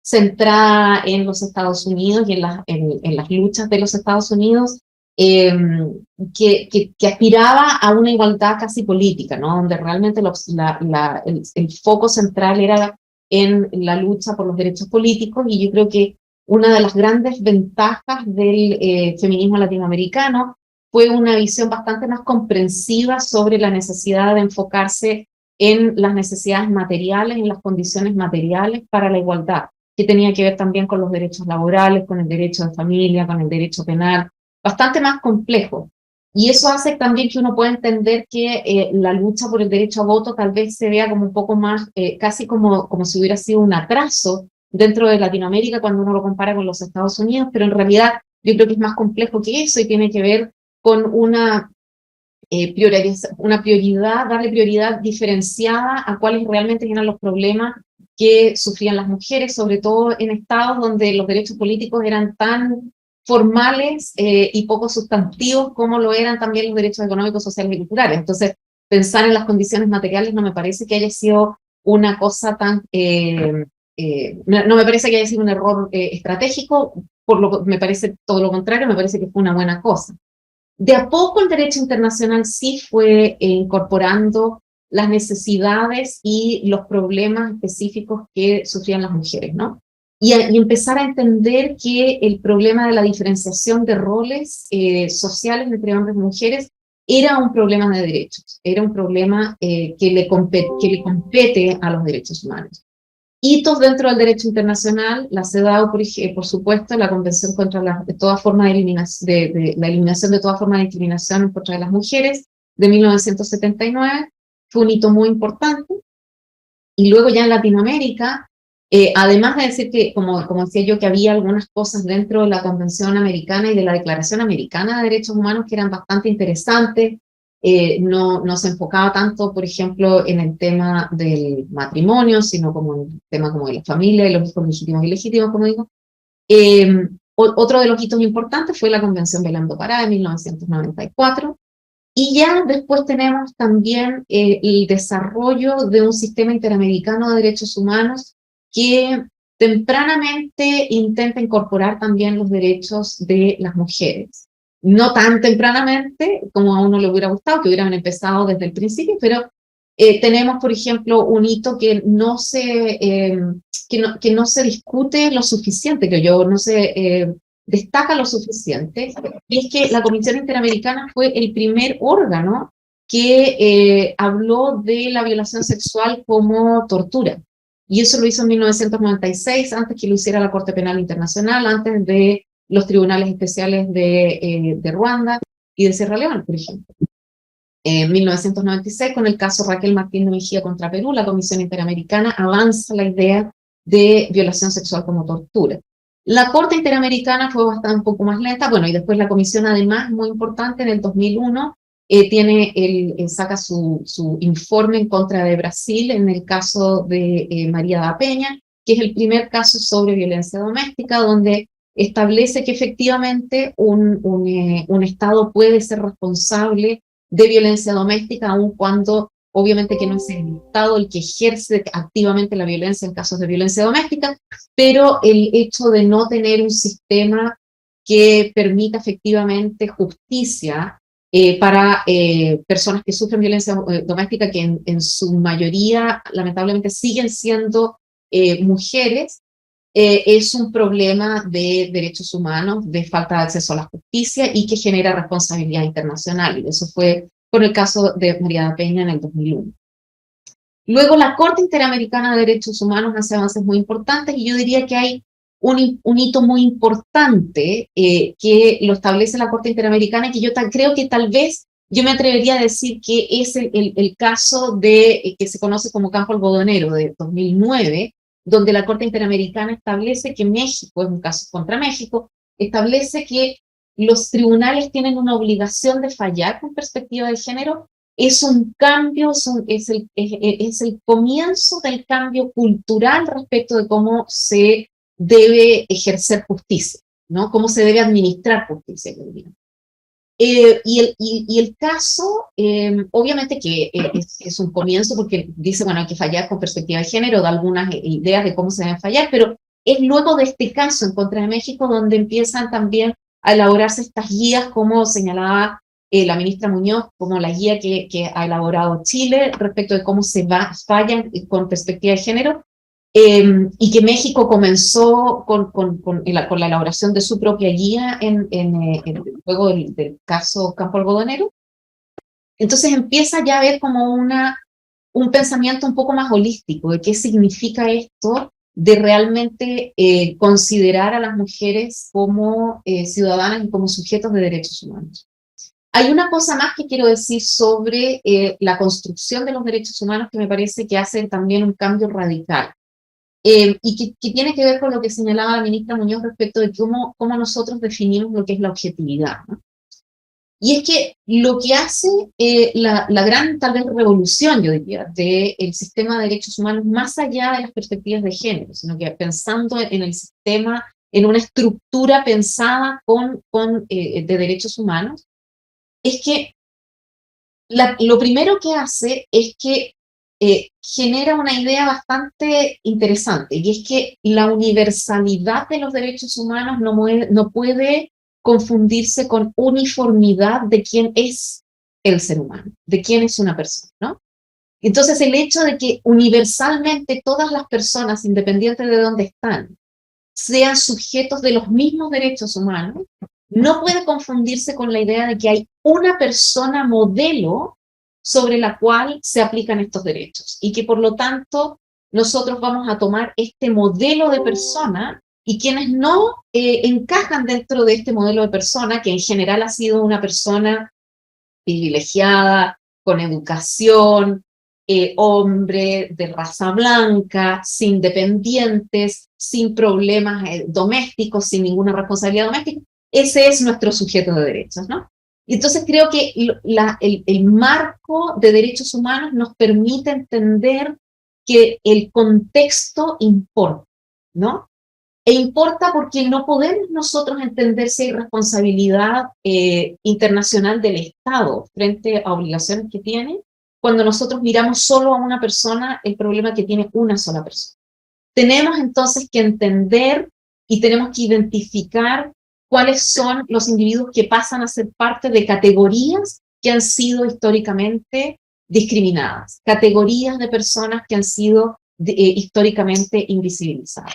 centrada en los Estados Unidos y en las luchas de los Estados Unidos, que aspiraba a una igualdad casi política, ¿no? Donde realmente el foco central era en la lucha por los derechos políticos, y yo creo que una de las grandes ventajas del feminismo latinoamericano fue una visión bastante más comprensiva sobre la necesidad de enfocarse en las necesidades materiales, en las condiciones materiales para la igualdad, que tenía que ver también con los derechos laborales, con el derecho de familia, con el derecho penal, bastante más complejo. Y eso hace también que uno pueda entender que la lucha por el derecho a voto tal vez se vea como un poco más, casi como si hubiera sido un atraso dentro de Latinoamérica cuando uno lo compara con los Estados Unidos, pero en realidad yo creo que es más complejo que eso y tiene que ver con una prioridad, darle prioridad diferenciada a cuáles realmente eran los problemas que sufrían las mujeres, sobre todo en estados donde los derechos políticos eran tan formales y poco sustantivos como lo eran también los derechos económicos, sociales y culturales. Entonces, pensar en las condiciones materiales no me parece que haya sido una cosa tan... no me parece que haya sido un error estratégico, me parece todo lo contrario, me parece que fue una buena cosa. De a poco el derecho internacional sí fue incorporando las necesidades y los problemas específicos que sufrían las mujeres, ¿no? Y empezar a entender que el problema de la diferenciación de roles sociales entre hombres y mujeres era un problema de derechos, era un problema que le compete a los derechos humanos. Hitos dentro del derecho internacional, la CEDAW, por supuesto, la Convención contra la eliminación de toda forma de discriminación contra las mujeres, de 1979, fue un hito muy importante. Y luego ya en Latinoamérica, además de decir que, como decía yo, que había algunas cosas dentro de la Convención Americana y de la Declaración Americana de Derechos Humanos que eran bastante interesantes, no se enfocaba tanto, por ejemplo, en el tema del matrimonio, sino como en el tema como de la familia y los hijos legítimos y ilegítimos, como digo. Otro de los hitos importantes fue la Convención Belém do Pará de 1994, y ya después tenemos también el desarrollo de un sistema interamericano de derechos humanos que tempranamente intenta incorporar también los derechos de las mujeres. No tan tempranamente como a uno le hubiera gustado, que hubieran empezado desde el principio, pero tenemos, por ejemplo, un hito que no se discute lo suficiente, que yo no se destaca lo suficiente, y es que la Comisión Interamericana fue el primer órgano que habló de la violación sexual como tortura. Y eso lo hizo en 1996, antes que lo hiciera la Corte Penal Internacional, antes de los tribunales especiales de Ruanda y de Sierra Leona, por ejemplo. En 1996, con el caso Raquel Martín de Mejía contra Perú, la Comisión Interamericana avanza la idea de violación sexual como tortura. La Corte Interamericana fue bastante un poco más lenta, bueno, y después la Comisión, además, muy importante, en el 2001, saca su informe en contra de Brasil en el caso de María da Peña, que es el primer caso sobre violencia doméstica, donde establece que efectivamente un Estado puede ser responsable de violencia doméstica, aun cuando obviamente que no es el Estado el que ejerce activamente la violencia en casos de violencia doméstica, pero el hecho de no tener un sistema que permita efectivamente justicia para personas que sufren violencia doméstica, que en su mayoría lamentablemente siguen siendo mujeres, es un problema de derechos humanos, de falta de acceso a la justicia y que genera responsabilidad internacional. Y eso fue con el caso de María da Peña en el 2001. Luego la Corte Interamericana de Derechos Humanos hace avances muy importantes, y yo diría que hay un hito muy importante que lo establece la Corte Interamericana, y que yo creo que tal vez yo me atrevería a decir que es el caso que se conoce como Campo Algodonero de 2009, donde la Corte Interamericana establece que México, es un caso contra México, establece que los tribunales tienen una obligación de fallar con perspectiva de género es un cambio, es el comienzo del cambio cultural respecto de cómo se debe ejercer justicia, ¿no? Cómo se debe administrar justicia, yo diría. Y el caso, obviamente que es un comienzo porque dice, bueno, hay que fallar con perspectiva de género, da algunas ideas de cómo se deben fallar, pero es luego de este caso en contra de México donde empiezan también a elaborarse estas guías, como señalaba la ministra Muñoz, como la guía que ha elaborado Chile respecto de cómo se fallan con perspectiva de género, y que México comenzó con la elaboración de su propia guía luego del caso Campo Algodonero. Entonces empieza ya a haber como un pensamiento un poco más holístico de qué significa esto de realmente considerar a las mujeres como ciudadanas y como sujetos de derechos humanos. Hay una cosa más que quiero decir sobre la construcción de los derechos humanos que me parece que hace también un cambio radical. Y que tiene que ver con lo que señalaba la ministra Muñoz respecto de cómo nosotros definimos lo que es la objetividad, ¿no? Y es que lo que hace la gran, tal vez, revolución, yo diría, del sistema de derechos humanos, más allá de las perspectivas de género, sino que pensando en el sistema, en una estructura pensada de derechos humanos, es que lo primero que hace es que genera una idea bastante interesante, y es que la universalidad de los derechos humanos no puede confundirse con uniformidad de quién es el ser humano, de quién es una persona, ¿no? Entonces el hecho de que universalmente todas las personas, independientemente de dónde están, sean sujetos de los mismos derechos humanos, no puede confundirse con la idea de que hay una persona modelo sobre la cual se aplican estos derechos, y que por lo tanto nosotros vamos a tomar este modelo de persona, y quienes no encajan dentro de este modelo de persona, que en general ha sido una persona privilegiada, con educación, hombre de raza blanca, sin dependientes, sin problemas domésticos, sin ninguna responsabilidad doméstica, ese es nuestro sujeto de derechos, ¿no? Entonces creo que el marco de derechos humanos nos permite entender que el contexto importa, ¿no? E importa porque no podemos nosotros entender si hay responsabilidad internacional del Estado frente a obligaciones que tiene, cuando nosotros miramos solo a una persona el problema que tiene una sola persona. Tenemos entonces que entender y tenemos que identificar cuáles son los individuos que pasan a ser parte de categorías que han sido históricamente discriminadas, categorías de personas que han sido históricamente invisibilizadas.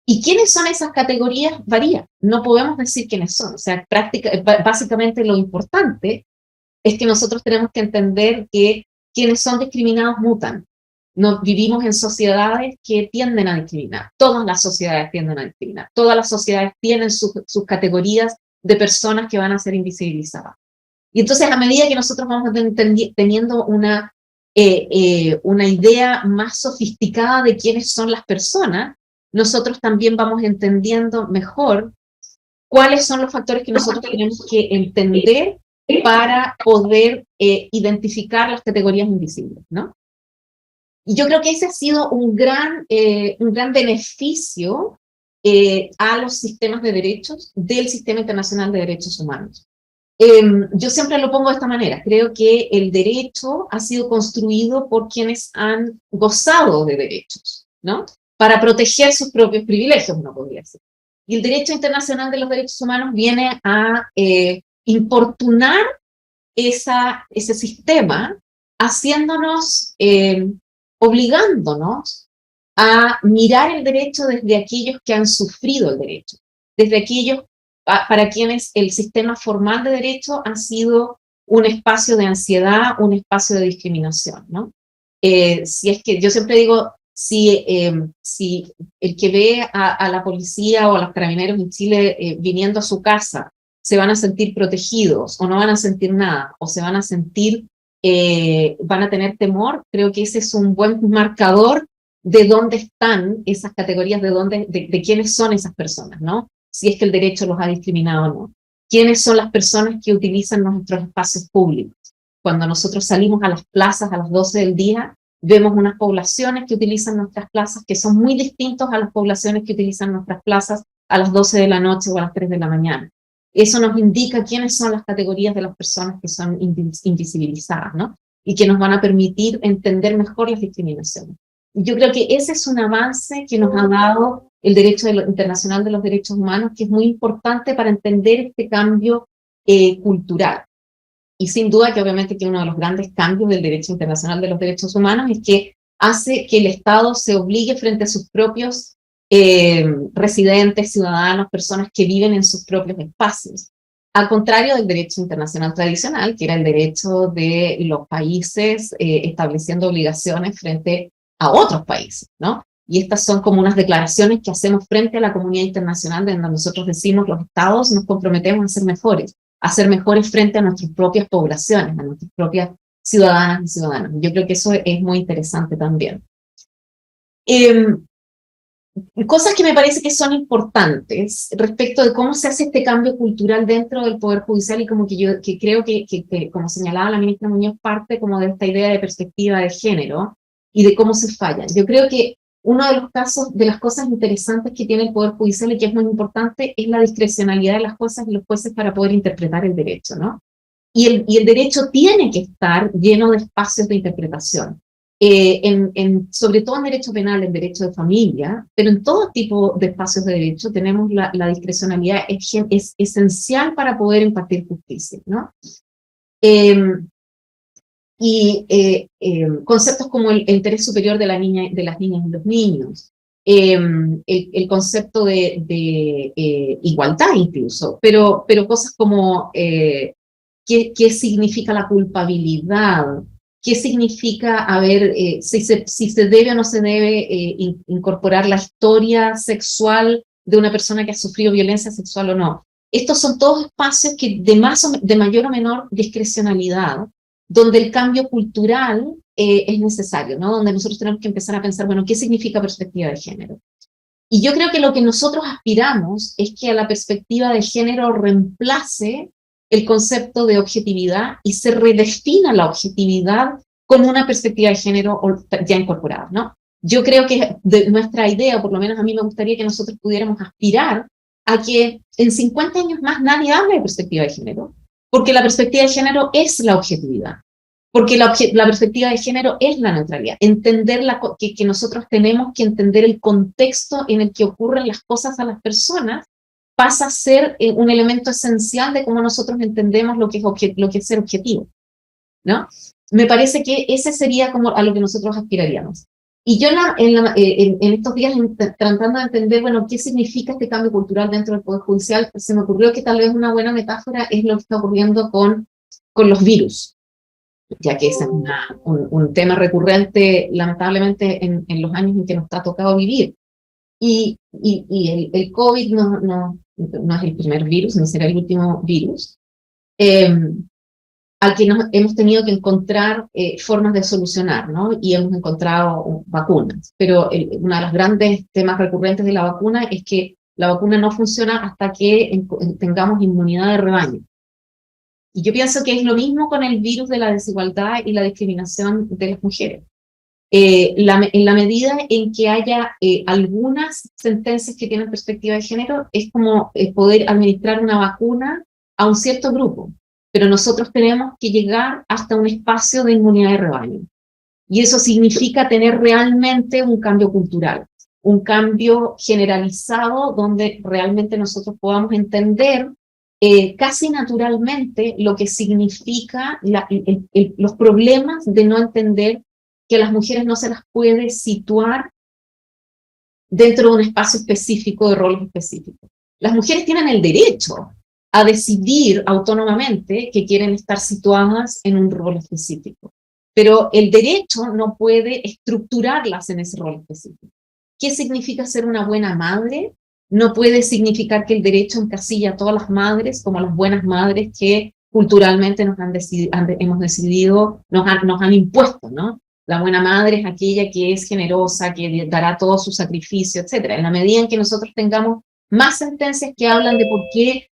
¿Y quiénes son esas categorías? Varía. No podemos decir quiénes son. O sea, básicamente lo importante es que nosotros tenemos que entender que quienes son discriminados mutan. Vivimos en sociedades que tienden a discriminar. Todas las sociedades tienden a discriminar. Todas las sociedades tienen sus categorías de personas que van a ser invisibilizadas. Y entonces, a medida que nosotros vamos teniendo una idea más sofisticada de quiénes son las personas, nosotros también vamos entendiendo mejor cuáles son los factores que nosotros tenemos que entender para poder identificar las categorías invisibles, ¿no? Y yo creo que ese ha sido un gran beneficio a los sistemas de derechos del Sistema Internacional de Derechos Humanos. Yo siempre lo pongo de esta manera. Creo que el derecho ha sido construido por quienes han gozado de derechos, ¿no? Para proteger sus propios privilegios, uno podría decir. Y el derecho internacional de los derechos humanos viene a importunar ese sistema, haciéndonos, obligándonos a mirar el derecho desde aquellos que han sufrido el derecho, desde aquellos para quienes el sistema formal de derecho ha sido un espacio de ansiedad, un espacio de discriminación, ¿no? Si es que yo siempre digo, si el que ve a la policía o a los carabineros en Chile viniendo a su casa, se van a sentir protegidos o no van a sentir nada, o se van a sentir, van a tener temor, creo que ese es un buen marcador de dónde están esas categorías, de quiénes son esas personas, ¿no? Si es que el derecho los ha discriminado o no. ¿Quiénes son las personas que utilizan nuestros espacios públicos? Cuando nosotros salimos a las plazas a las 12 del día, vemos unas poblaciones que utilizan nuestras plazas que son muy distintos a las poblaciones que utilizan nuestras plazas a las 12 de la noche o a las 3 de la mañana. Eso nos indica quiénes son las categorías de las personas que son invisibilizadas, ¿no? Y que nos van a permitir entender mejor las discriminaciones. Yo creo que ese es un avance que nos ha dado el derecho internacional de los derechos humanos, que es muy importante para entender este cambio cultural. Y sin duda que obviamente que uno de los grandes cambios del derecho internacional de los derechos humanos es que hace que el Estado se obligue frente a sus propios residentes, ciudadanos, personas que viven en sus propios espacios. Al contrario del derecho internacional tradicional, que era el derecho de los países estableciendo obligaciones frente a otros países, ¿no? Y estas son como unas declaraciones que hacemos frente a la comunidad internacional, donde nosotros decimos los estados nos comprometemos a ser mejores frente a nuestras propias poblaciones, a nuestras propias ciudadanas y ciudadanos. Yo creo que eso es muy interesante también. Cosas que me parece que son importantes respecto de cómo se hace este cambio cultural dentro del Poder Judicial, y como que yo creo que, como señalaba la ministra Muñoz, parte como de esta idea de perspectiva de género y de cómo se falla. Yo creo que uno de los casos, de las cosas interesantes que tiene el Poder Judicial y que es muy importante, es la discrecionalidad de las juezas y los jueces para poder interpretar el derecho, ¿no? Y el derecho tiene que estar lleno de espacios de interpretación. Sobre todo en derecho penal, en derecho de familia, pero en todo tipo de espacios de derecho tenemos la discrecionalidad, es esencial para poder impartir justicia, ¿no? Conceptos como el interés superior de las niñas y los niños, el concepto de igualdad incluso, pero cosas como qué significa la culpabilidad, qué significa, si se debe o no se debe incorporar la historia sexual de una persona que ha sufrido violencia sexual o no. Estos son todos espacios que de mayor o menor discrecionalidad, donde el cambio cultural es necesario, ¿no? Donde nosotros tenemos que empezar a pensar, bueno, ¿qué significa perspectiva de género? Y yo creo que lo que nosotros aspiramos es que a la perspectiva de género reemplace el concepto de objetividad y se redefina la objetividad como una perspectiva de género ya incorporada, ¿no? Yo creo que de nuestra idea, o por lo menos a mí me gustaría que nosotros pudiéramos aspirar a que en 50 años más nadie hable de perspectiva de género, porque la perspectiva de género es la objetividad, porque la perspectiva de género es la neutralidad, entender que nosotros tenemos que entender el contexto en el que ocurren las cosas a las personas, pasa a ser un elemento esencial de cómo nosotros entendemos lo que es ser objetivo, ¿no? Me parece que ese sería como a lo que nosotros aspiraríamos. Y yo en estos días, tratando de entender, bueno, qué significa este cambio cultural dentro del Poder Judicial, se me ocurrió que tal vez una buena metáfora es lo que está ocurriendo con los virus, ya que ese es un tema recurrente, lamentablemente, en los años en que nos ha tocado vivir. Y el COVID no es el primer virus, ni será el último virus, al que hemos tenido que encontrar formas de solucionar, ¿no? Y hemos encontrado vacunas. Pero uno de los grandes temas recurrentes de la vacuna es que la vacuna no funciona hasta que tengamos inmunidad de rebaño. Y yo pienso que es lo mismo con el virus de la desigualdad y la discriminación de las mujeres. En la medida en que haya algunas sentencias que tienen perspectiva de género, es como poder administrar una vacuna a un cierto grupo, pero nosotros tenemos que llegar hasta un espacio de inmunidad de rebaño. Y eso significa tener realmente un cambio cultural, un cambio generalizado donde realmente nosotros podamos entender casi naturalmente lo que significa los problemas de no entender que a las mujeres no se las puede situar dentro de un espacio específico, de roles específicos. Las mujeres tienen el derecho a decidir autónomamente que quieren estar situadas en un rol específico, pero el derecho no puede estructurarlas en ese rol específico. ¿Qué significa ser una buena madre? No puede significar que el derecho encasilla a todas las madres como las buenas madres que culturalmente nos han impuesto, ¿no? La buena madre es aquella que es generosa, que dará todo su sacrificio, etc. En la medida en que nosotros tengamos más sentencias que hablan de por qué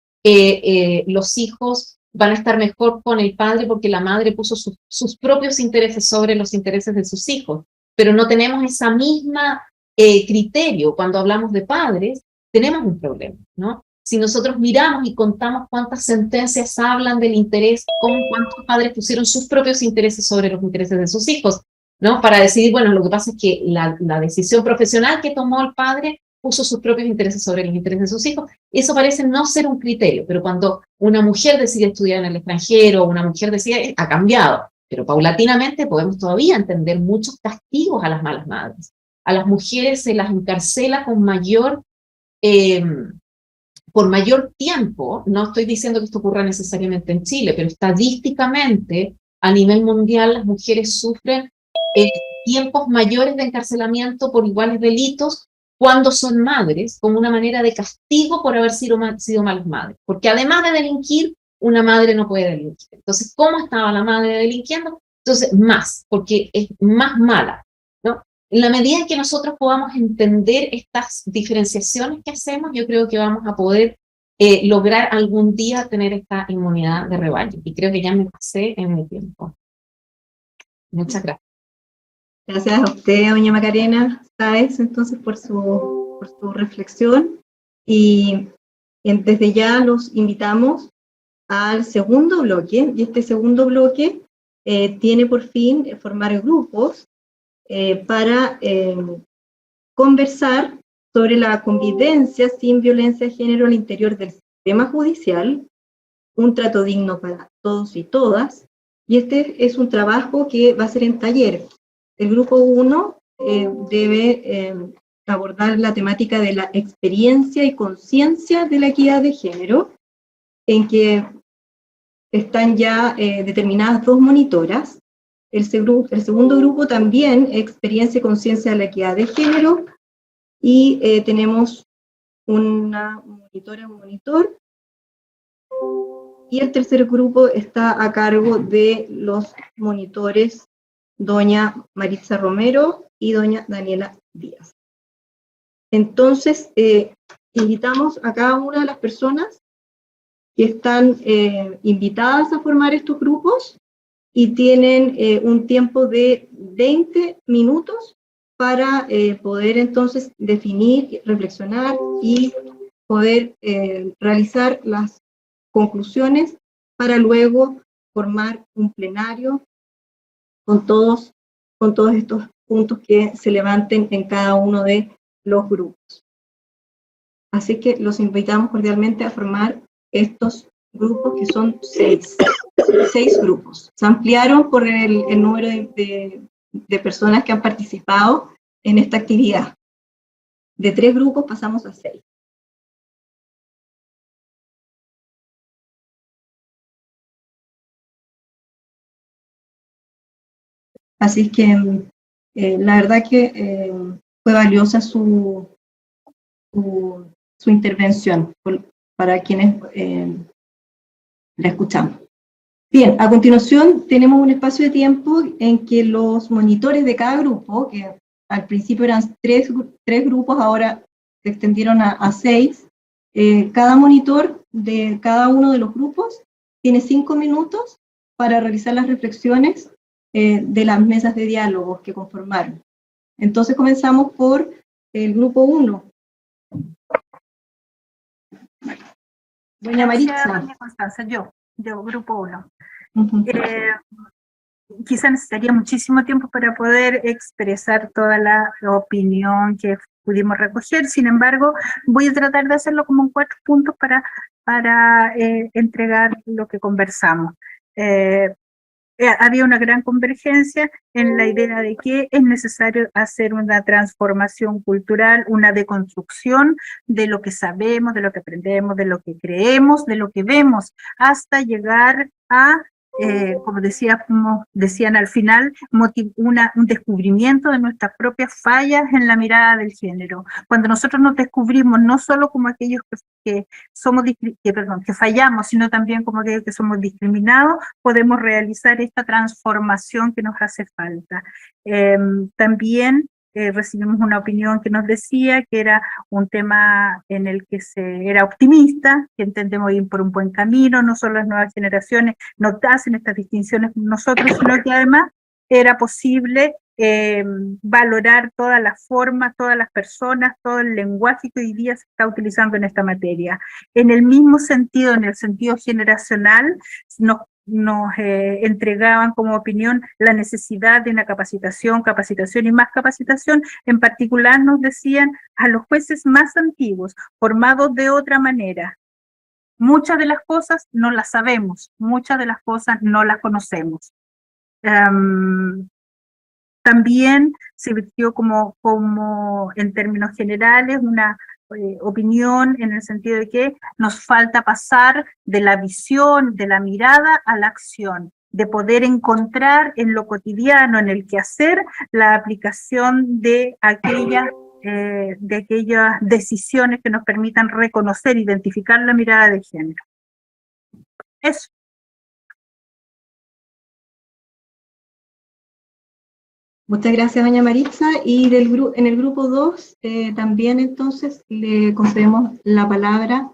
los hijos van a estar mejor con el padre porque la madre puso sus propios intereses sobre los intereses de sus hijos, pero no tenemos esa misma criterio cuando hablamos de padres, tenemos un problema, ¿no? Si nosotros miramos y contamos cuántas sentencias hablan del interés, cuántos padres pusieron sus propios intereses sobre los intereses de sus hijos, ¿no? Para decidir, bueno, lo que pasa es que la decisión profesional que tomó el padre puso sus propios intereses sobre los intereses de sus hijos. Eso parece no ser un criterio, pero cuando una mujer decide estudiar en el extranjero, una mujer decide, ha cambiado, pero paulatinamente podemos todavía entender muchos castigos a las malas madres. A las mujeres se las encarcela con por mayor tiempo. No estoy diciendo que esto ocurra necesariamente en Chile, pero estadísticamente, a nivel mundial, las mujeres sufren tiempos mayores de encarcelamiento por iguales delitos cuando son madres, como una manera de castigo por haber sido malas madres. Porque además de delinquir, una madre no puede delinquir. Entonces, ¿cómo estaba la madre delinquiendo? Entonces, más, porque es más mala, ¿no? En la medida en que nosotros podamos entender estas diferenciaciones que hacemos, yo creo que vamos a poder lograr algún día tener esta inmunidad de rebaño. Y creo que ya me pasé en mi tiempo. Muchas gracias. Gracias a usted, doña Macarena Sáez, entonces, por su reflexión. Y desde ya los invitamos al segundo bloque, y este segundo bloque tiene por fin formar grupos para conversar sobre la convivencia sin violencia de género al interior del sistema judicial, un trato digno para todos y todas, y este es un trabajo que va a ser en taller. El grupo 1 debe abordar la temática de la experiencia y conciencia de la equidad de género, en que están ya determinadas 2 monitoras. El segundo grupo también, experiencia y conciencia de la equidad de género, y tenemos una monitora, un monitor, y el tercer grupo está a cargo de los monitores doña Maritza Romero y doña Daniela Díaz. Entonces, invitamos a cada una de las personas que están invitadas a formar estos grupos y tienen un tiempo de 20 minutos para poder entonces definir, reflexionar y poder realizar las conclusiones para luego formar un plenario con todos estos puntos que se levanten en cada uno de los grupos. Así que los invitamos cordialmente a formar estos grupos, que son 6 grupos. Se ampliaron por el número de personas que han participado en esta actividad. De 3 grupos pasamos a 6. Así que la verdad que fue valiosa su intervención para quienes la escuchamos. Bien, a continuación tenemos un espacio de tiempo en que los monitores de cada grupo, que al principio eran 3 grupos, ahora se extendieron a 6, cada monitor de cada uno de los grupos tiene 5 minutos para realizar las reflexiones de las mesas de diálogo que conformaron. Entonces comenzamos por el grupo 1. Doña Maritza. Doña Constanza, yo, grupo 1. Uh-huh. Quizá necesitaría muchísimo tiempo para poder expresar toda la opinión que pudimos recoger. Sin embargo, voy a tratar de hacerlo como en 4 puntos para entregar lo que conversamos. Había una gran convergencia en la idea de que es necesario hacer una transformación cultural, una deconstrucción de lo que sabemos, de lo que aprendemos, de lo que creemos, de lo que vemos, hasta llegar a, como decían al final, un descubrimiento de nuestras propias fallas en la mirada del género. Cuando nosotros nos descubrimos no solo como aquellos que fallamos, sino también como aquellos que somos discriminados, podemos realizar esta transformación que nos hace falta. También recibimos una opinión que nos decía que era un tema en el que se era optimista, que entendemos ir por un buen camino, no solo las nuevas generaciones no hacen estas distinciones con nosotros, sino que además era posible valorar todas las formas, todas las personas, todo el lenguaje que hoy día se está utilizando en esta materia. En el mismo sentido, en el sentido generacional, nos entregaban como opinión la necesidad de una capacitación y más capacitación. En particular nos decían a los jueces más antiguos, formados de otra manera. Muchas de las cosas no las sabemos, muchas de las cosas no las conocemos. También se vertió como en términos generales una opinión en el sentido de que nos falta pasar de la visión, de la mirada a la acción, de poder encontrar en lo cotidiano, en el quehacer, la aplicación de aquellas decisiones que nos permitan reconocer, identificar la mirada de género. Eso. Muchas gracias, doña Maritza. Y en el grupo 2 también entonces le concedemos la palabra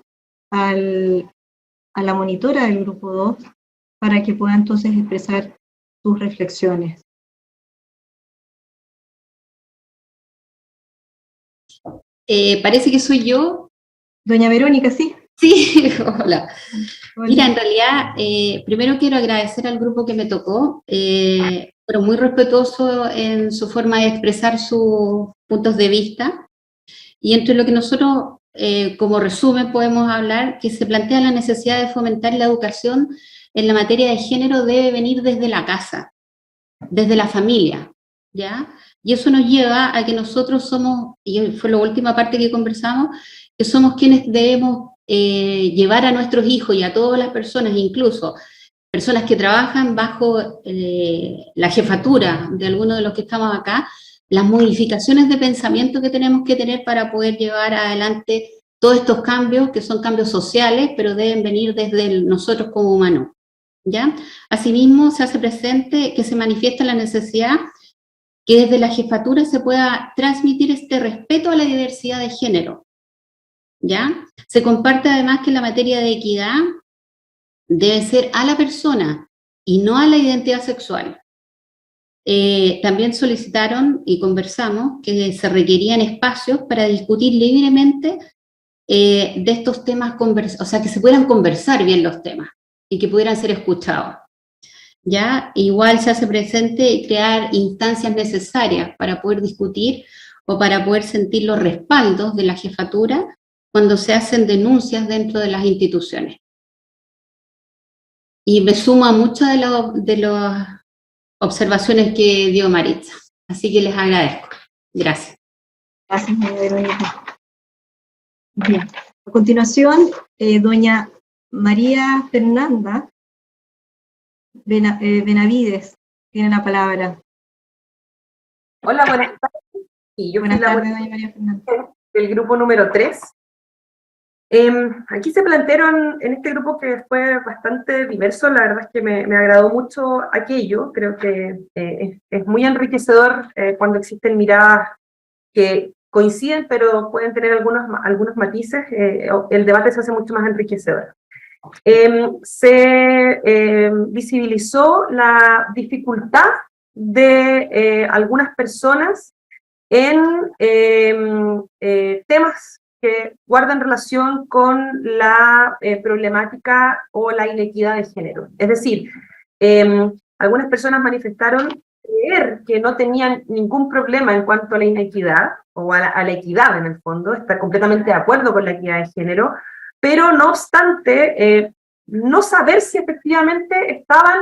a la monitora del grupo 2 para que pueda entonces expresar sus reflexiones. Parece que soy yo. Doña Verónica, ¿sí? Sí, hola. Hola. Mira, en realidad, primero quiero agradecer al grupo que me tocó, pero muy respetuoso en su forma de expresar sus puntos de vista. Y entre lo que nosotros, como resumen, podemos hablar, que se plantea la necesidad de fomentar la educación en la materia de género debe venir desde la casa, desde la familia, ¿ya? Y eso nos lleva a que nosotros somos, y fue la última parte que conversamos, que somos quienes debemos llevar a nuestros hijos y a todas las personas, incluso personas que trabajan bajo la jefatura de algunos de los que estamos acá, las modificaciones de pensamiento que tenemos que tener para poder llevar adelante todos estos cambios, que son cambios sociales, pero deben venir desde nosotros como humanos, ¿ya? Asimismo, se hace presente que se manifiesta la necesidad que desde la jefatura se pueda transmitir este respeto a la diversidad de género, ¿ya? Se comparte además que la materia de equidad debe ser a la persona y no a la identidad sexual. También solicitaron y conversamos que se requerían espacios para discutir libremente de estos temas, o sea, que se pudieran conversar bien los temas y que pudieran ser escuchados. ¿Ya? Igual se hace presente crear instancias necesarias para poder discutir o para poder sentir los respaldos de la jefatura cuando se hacen denuncias dentro de las instituciones. Y me sumo a muchas de las observaciones que dio Maritza. Así que les agradezco. Gracias. Gracias, doña Verónica. Bien. A continuación, doña María Fernanda Benavides tiene la palabra. Hola, buenas tardes. Sí, yo Buenas fui la tardes, doña María Fernanda. del grupo número 3. Aquí se plantearon, en este grupo que fue bastante diverso, la verdad es que me agradó mucho aquello, creo que es muy enriquecedor cuando existen miradas que coinciden, pero pueden tener algunos matices, el debate se hace mucho más enriquecedor. Se visibilizó la dificultad de algunas personas en temas que guardan relación con la problemática o la inequidad de género. Es decir, algunas personas manifestaron creer que no tenían ningún problema en cuanto a la inequidad, o a la equidad en el fondo, estar completamente de acuerdo con la equidad de género, pero no obstante, no saber si efectivamente estaban,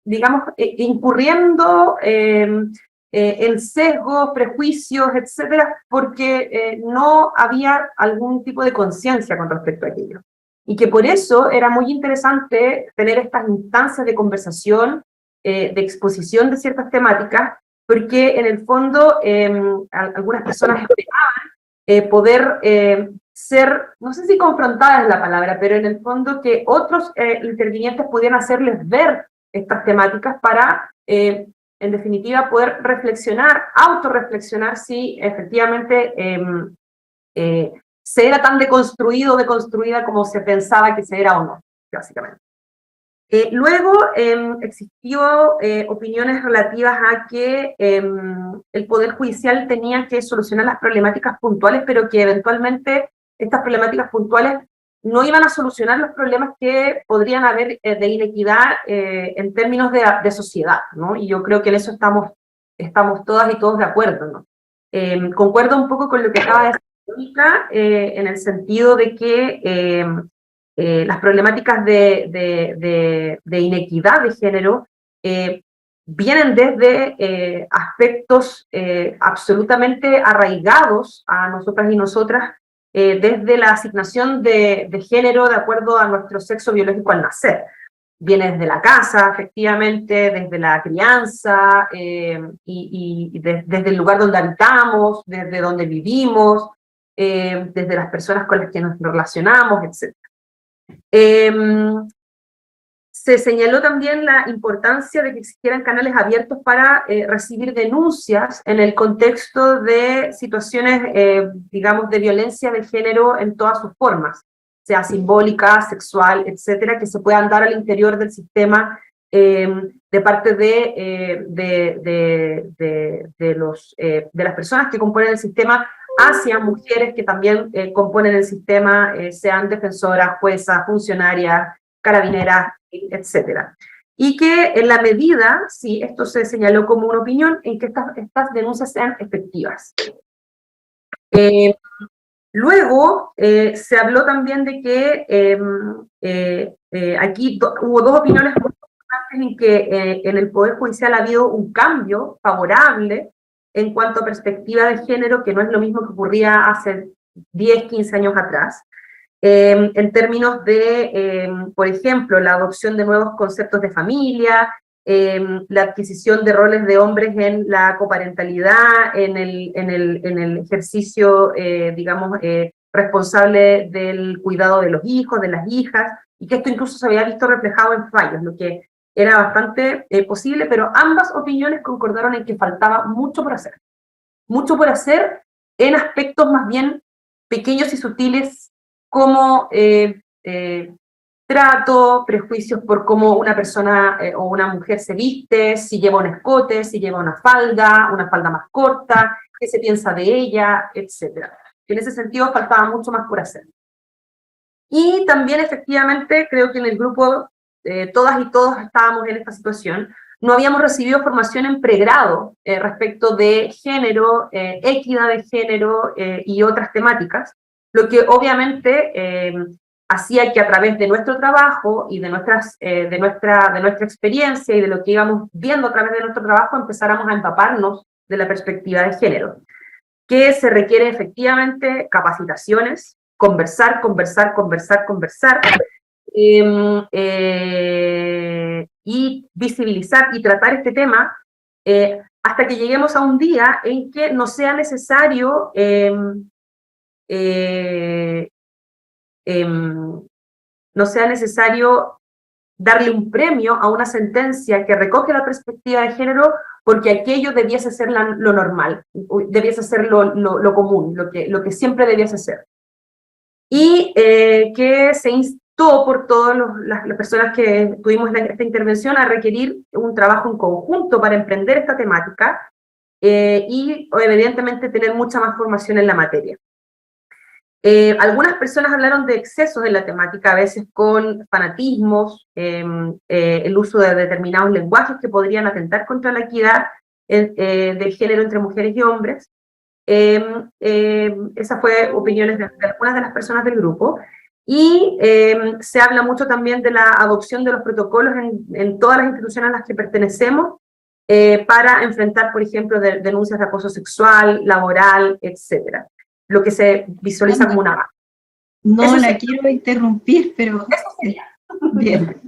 digamos, incurriendo en sesgos, prejuicios, etcétera, porque no había algún tipo de conciencia con respecto a aquello. Y que por eso era muy interesante tener estas instancias de conversación, de exposición de ciertas temáticas, porque en el fondo algunas personas esperaban poder ser, no sé si confrontadas es la palabra, pero en el fondo que otros intervinientes pudieran hacerles ver estas temáticas para en definitiva, poder reflexionar, autorreflexionar si efectivamente se era tan deconstruido o deconstruida como se pensaba que se era o no, básicamente. Luego existió opiniones relativas a que el Poder Judicial tenía que solucionar las problemáticas puntuales, pero que eventualmente estas problemáticas puntuales no iban a solucionar los problemas que podrían haber de inequidad en términos de sociedad, ¿no? Y yo creo que en eso estamos todas y todos de acuerdo, ¿no? Concuerdo un poco con lo que acaba de decir Mónica, en el sentido de que las problemáticas de inequidad de género vienen desde aspectos absolutamente arraigados a nosotras y nosotras, desde la asignación de género de acuerdo a nuestro sexo biológico al nacer. Viene desde la casa, efectivamente, desde la crianza, desde el lugar donde habitamos, desde donde vivimos, desde las personas con las que nos relacionamos, etc. Se señaló también la importancia de que existieran canales abiertos para recibir denuncias en el contexto de situaciones, digamos, de violencia de género en todas sus formas, sea simbólica, sexual, etcétera, que se puedan dar al interior del sistema de parte de las personas que componen el sistema hacia mujeres que también componen el sistema, sean defensoras, juezas, funcionarias, carabineras, etcétera. Y que en la medida, sí, esto se señaló como una opinión, en que estas denuncias sean efectivas. Luego, se habló también de que aquí hubo dos opiniones muy importantes en que en el Poder Judicial ha habido un cambio favorable en cuanto a perspectiva de género, que no es lo mismo que ocurría hace 10, 15 años atrás, en términos de, por ejemplo, la adopción de nuevos conceptos de familia, la adquisición de roles de hombres en la coparentalidad, en el ejercicio, digamos, responsable del cuidado de los hijos, de las hijas, y que esto incluso se había visto reflejado en fallos, lo que era bastante posible, pero ambas opiniones concordaron en que faltaba mucho por hacer en aspectos más bien pequeños y sutiles, como trato, prejuicios por cómo una persona o una mujer se viste, si lleva un escote, si lleva una falda más corta, qué se piensa de ella, etc. En ese sentido faltaba mucho más por hacer. Y también efectivamente creo que en el grupo todas y todos estábamos en esta situación, no habíamos recibido formación en pregrado respecto de género, equidad de género y otras temáticas, lo que obviamente hacía que a través de nuestro trabajo y de nuestra experiencia y de lo que íbamos viendo a través de nuestro trabajo empezáramos a empaparnos de la perspectiva de género, que se requiere efectivamente capacitaciones, conversar, y visibilizar y tratar este tema hasta que lleguemos a un día en que no sea necesario darle un premio a una sentencia que recoge la perspectiva de género, porque aquello debiese ser lo normal, debiese ser lo común, lo que siempre debiese ser. Y que se instó por todas las personas que tuvimos esta intervención a requerir un trabajo en conjunto para emprender esta temática y evidentemente tener mucha más formación en la materia. Algunas personas hablaron de excesos en la temática, a veces con fanatismos, el uso de determinados lenguajes que podrían atentar contra la equidad del género entre mujeres y hombres. Esas fue opiniones de algunas de las personas del grupo. Y se habla mucho también de la adopción de los protocolos en todas las instituciones a las que pertenecemos para enfrentar, por ejemplo, denuncias de acoso sexual, laboral, etcétera. Lo que se visualiza como una baja. No la quiero interrumpir, pero... Bien.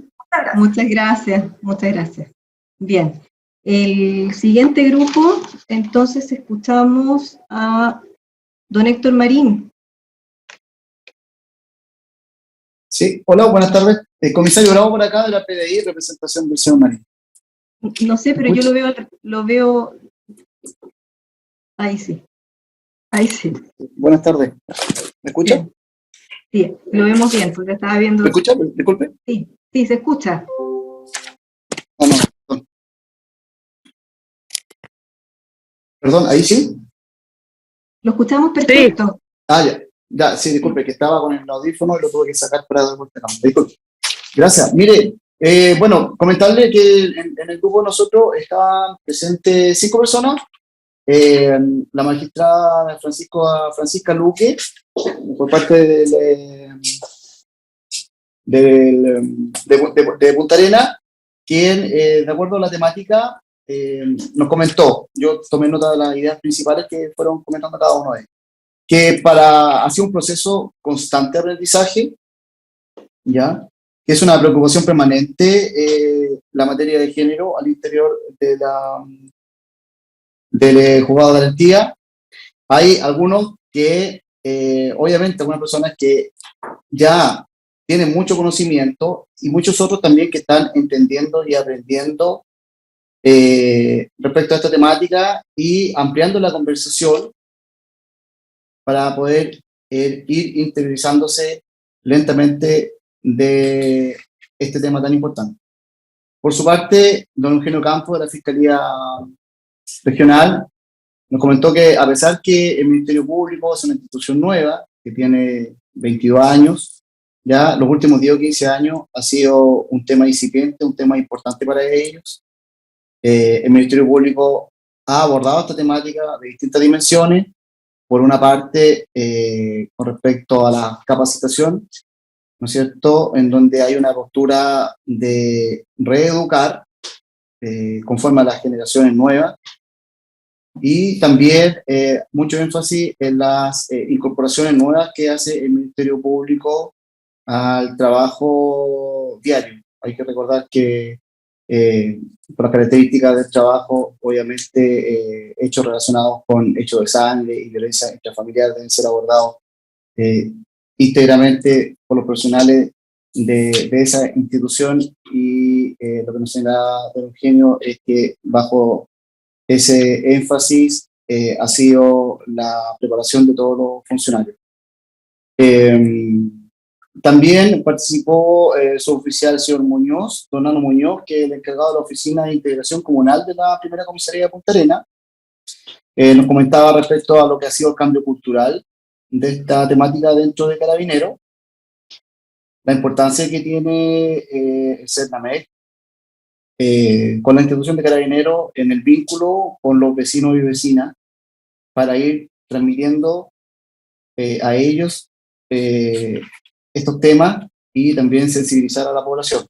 Muchas gracias. Bien. El siguiente grupo, entonces escuchamos a don Héctor Marín. Sí, hola, buenas tardes. Comisario Bravo por acá de la PDI, representación del señor Marín. No sé, pero yo lo veo, ahí sí, ahí sí. Buenas tardes. ¿Me escucha? Bien. Sí, lo vemos bien, porque estaba viendo. ¿Me escucha? Disculpe. Sí, sí, se escucha. No, no, perdón. Perdón, ¿ahí sí? Lo escuchamos perfecto. Ah, ya, sí, disculpe, que estaba con el audífono y lo tuve que sacar para dar vuelta. Disculpe. Gracias. Mire, bueno, comentarle que en el grupo de nosotros estaban presentes 5 personas. La magistrada Francisca Luque, por parte de Punta Arenas, quien, de acuerdo a la temática, nos comentó, yo tomé nota de las ideas principales que fueron comentando cada uno de ellos, que ha sido un proceso constante de aprendizaje, ¿ya? Que es una preocupación permanente la materia de género al interior del juzgado de garantía. Hay algunos que, obviamente, algunas personas que ya tienen mucho conocimiento y muchos otros también que están entendiendo y aprendiendo respecto a esta temática y ampliando la conversación para poder ir interiorizándose lentamente de este tema tan importante. Por su parte, don Eugenio Campos, de la Fiscalía Regional, nos comentó que a pesar que el Ministerio Público es una institución nueva, que tiene 22 años, ya los últimos 10 o 15 años ha sido un tema incipiente, un tema importante para ellos. El Ministerio Público ha abordado esta temática de distintas dimensiones. Por una parte, con respecto a la capacitación, ¿no es cierto?, en donde hay una postura de reeducar conforme a las generaciones nuevas, y también mucho énfasis en las incorporaciones nuevas que hace el Ministerio Público al trabajo diario. Hay que recordar que por las características del trabajo, obviamente hechos relacionados con hechos de sangre y violencia intrafamiliar deben ser abordados íntegramente por los profesionales de esa institución, y lo que nos señala don Eugenio es que bajo ese énfasis ha sido la preparación de todos los funcionarios. También participó su oficial, el señor Muñoz, don Nano Muñoz, que es el encargado de la Oficina de Integración Comunal de la Primera Comisaría de Punta Arenas. Nos comentaba respecto a lo que ha sido el cambio cultural de esta temática dentro de Carabineros, la importancia que tiene el CERNAMEC con la institución de Carabineros en el vínculo con los vecinos y vecinas para ir transmitiendo a ellos estos temas y también sensibilizar a la población.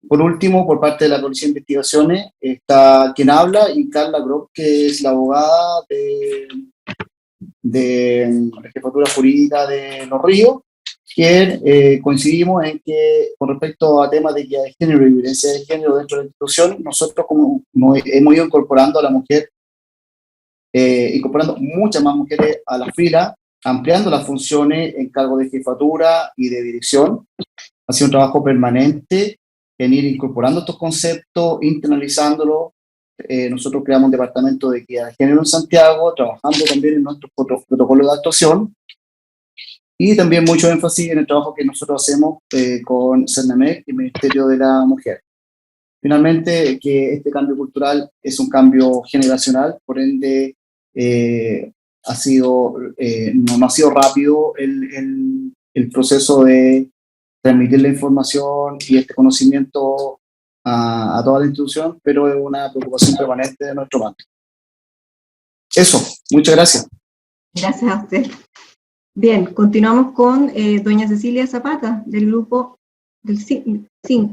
Por último, por parte de la Policía de Investigaciones, está quien habla, y Carla Grob, que es la abogada de la Jefatura Jurídica de Los Ríos, quien coincidimos en que con respecto a temas de equidad de género y violencia de género dentro de la institución, nosotros como nos hemos ido incorporando a la mujer, incorporando muchas más mujeres a la fila, ampliando las funciones en cargo de jefatura y de dirección. Ha sido un trabajo permanente en ir incorporando estos conceptos, internalizándolos. Nosotros creamos un departamento de equidad de género en Santiago, trabajando también en nuestros protocolos de actuación, y también mucho énfasis en el trabajo que nosotros hacemos con CERNAMEC y el Ministerio de la Mujer. Finalmente, que este cambio cultural es un cambio generacional, por ende no ha sido rápido el proceso de transmitir la información y este conocimiento a toda la institución, pero es una preocupación permanente de nuestro banco. Eso, muchas gracias. Gracias a usted. Bien, continuamos con doña Cecilia Zapata, del grupo del 5. ¿Sí?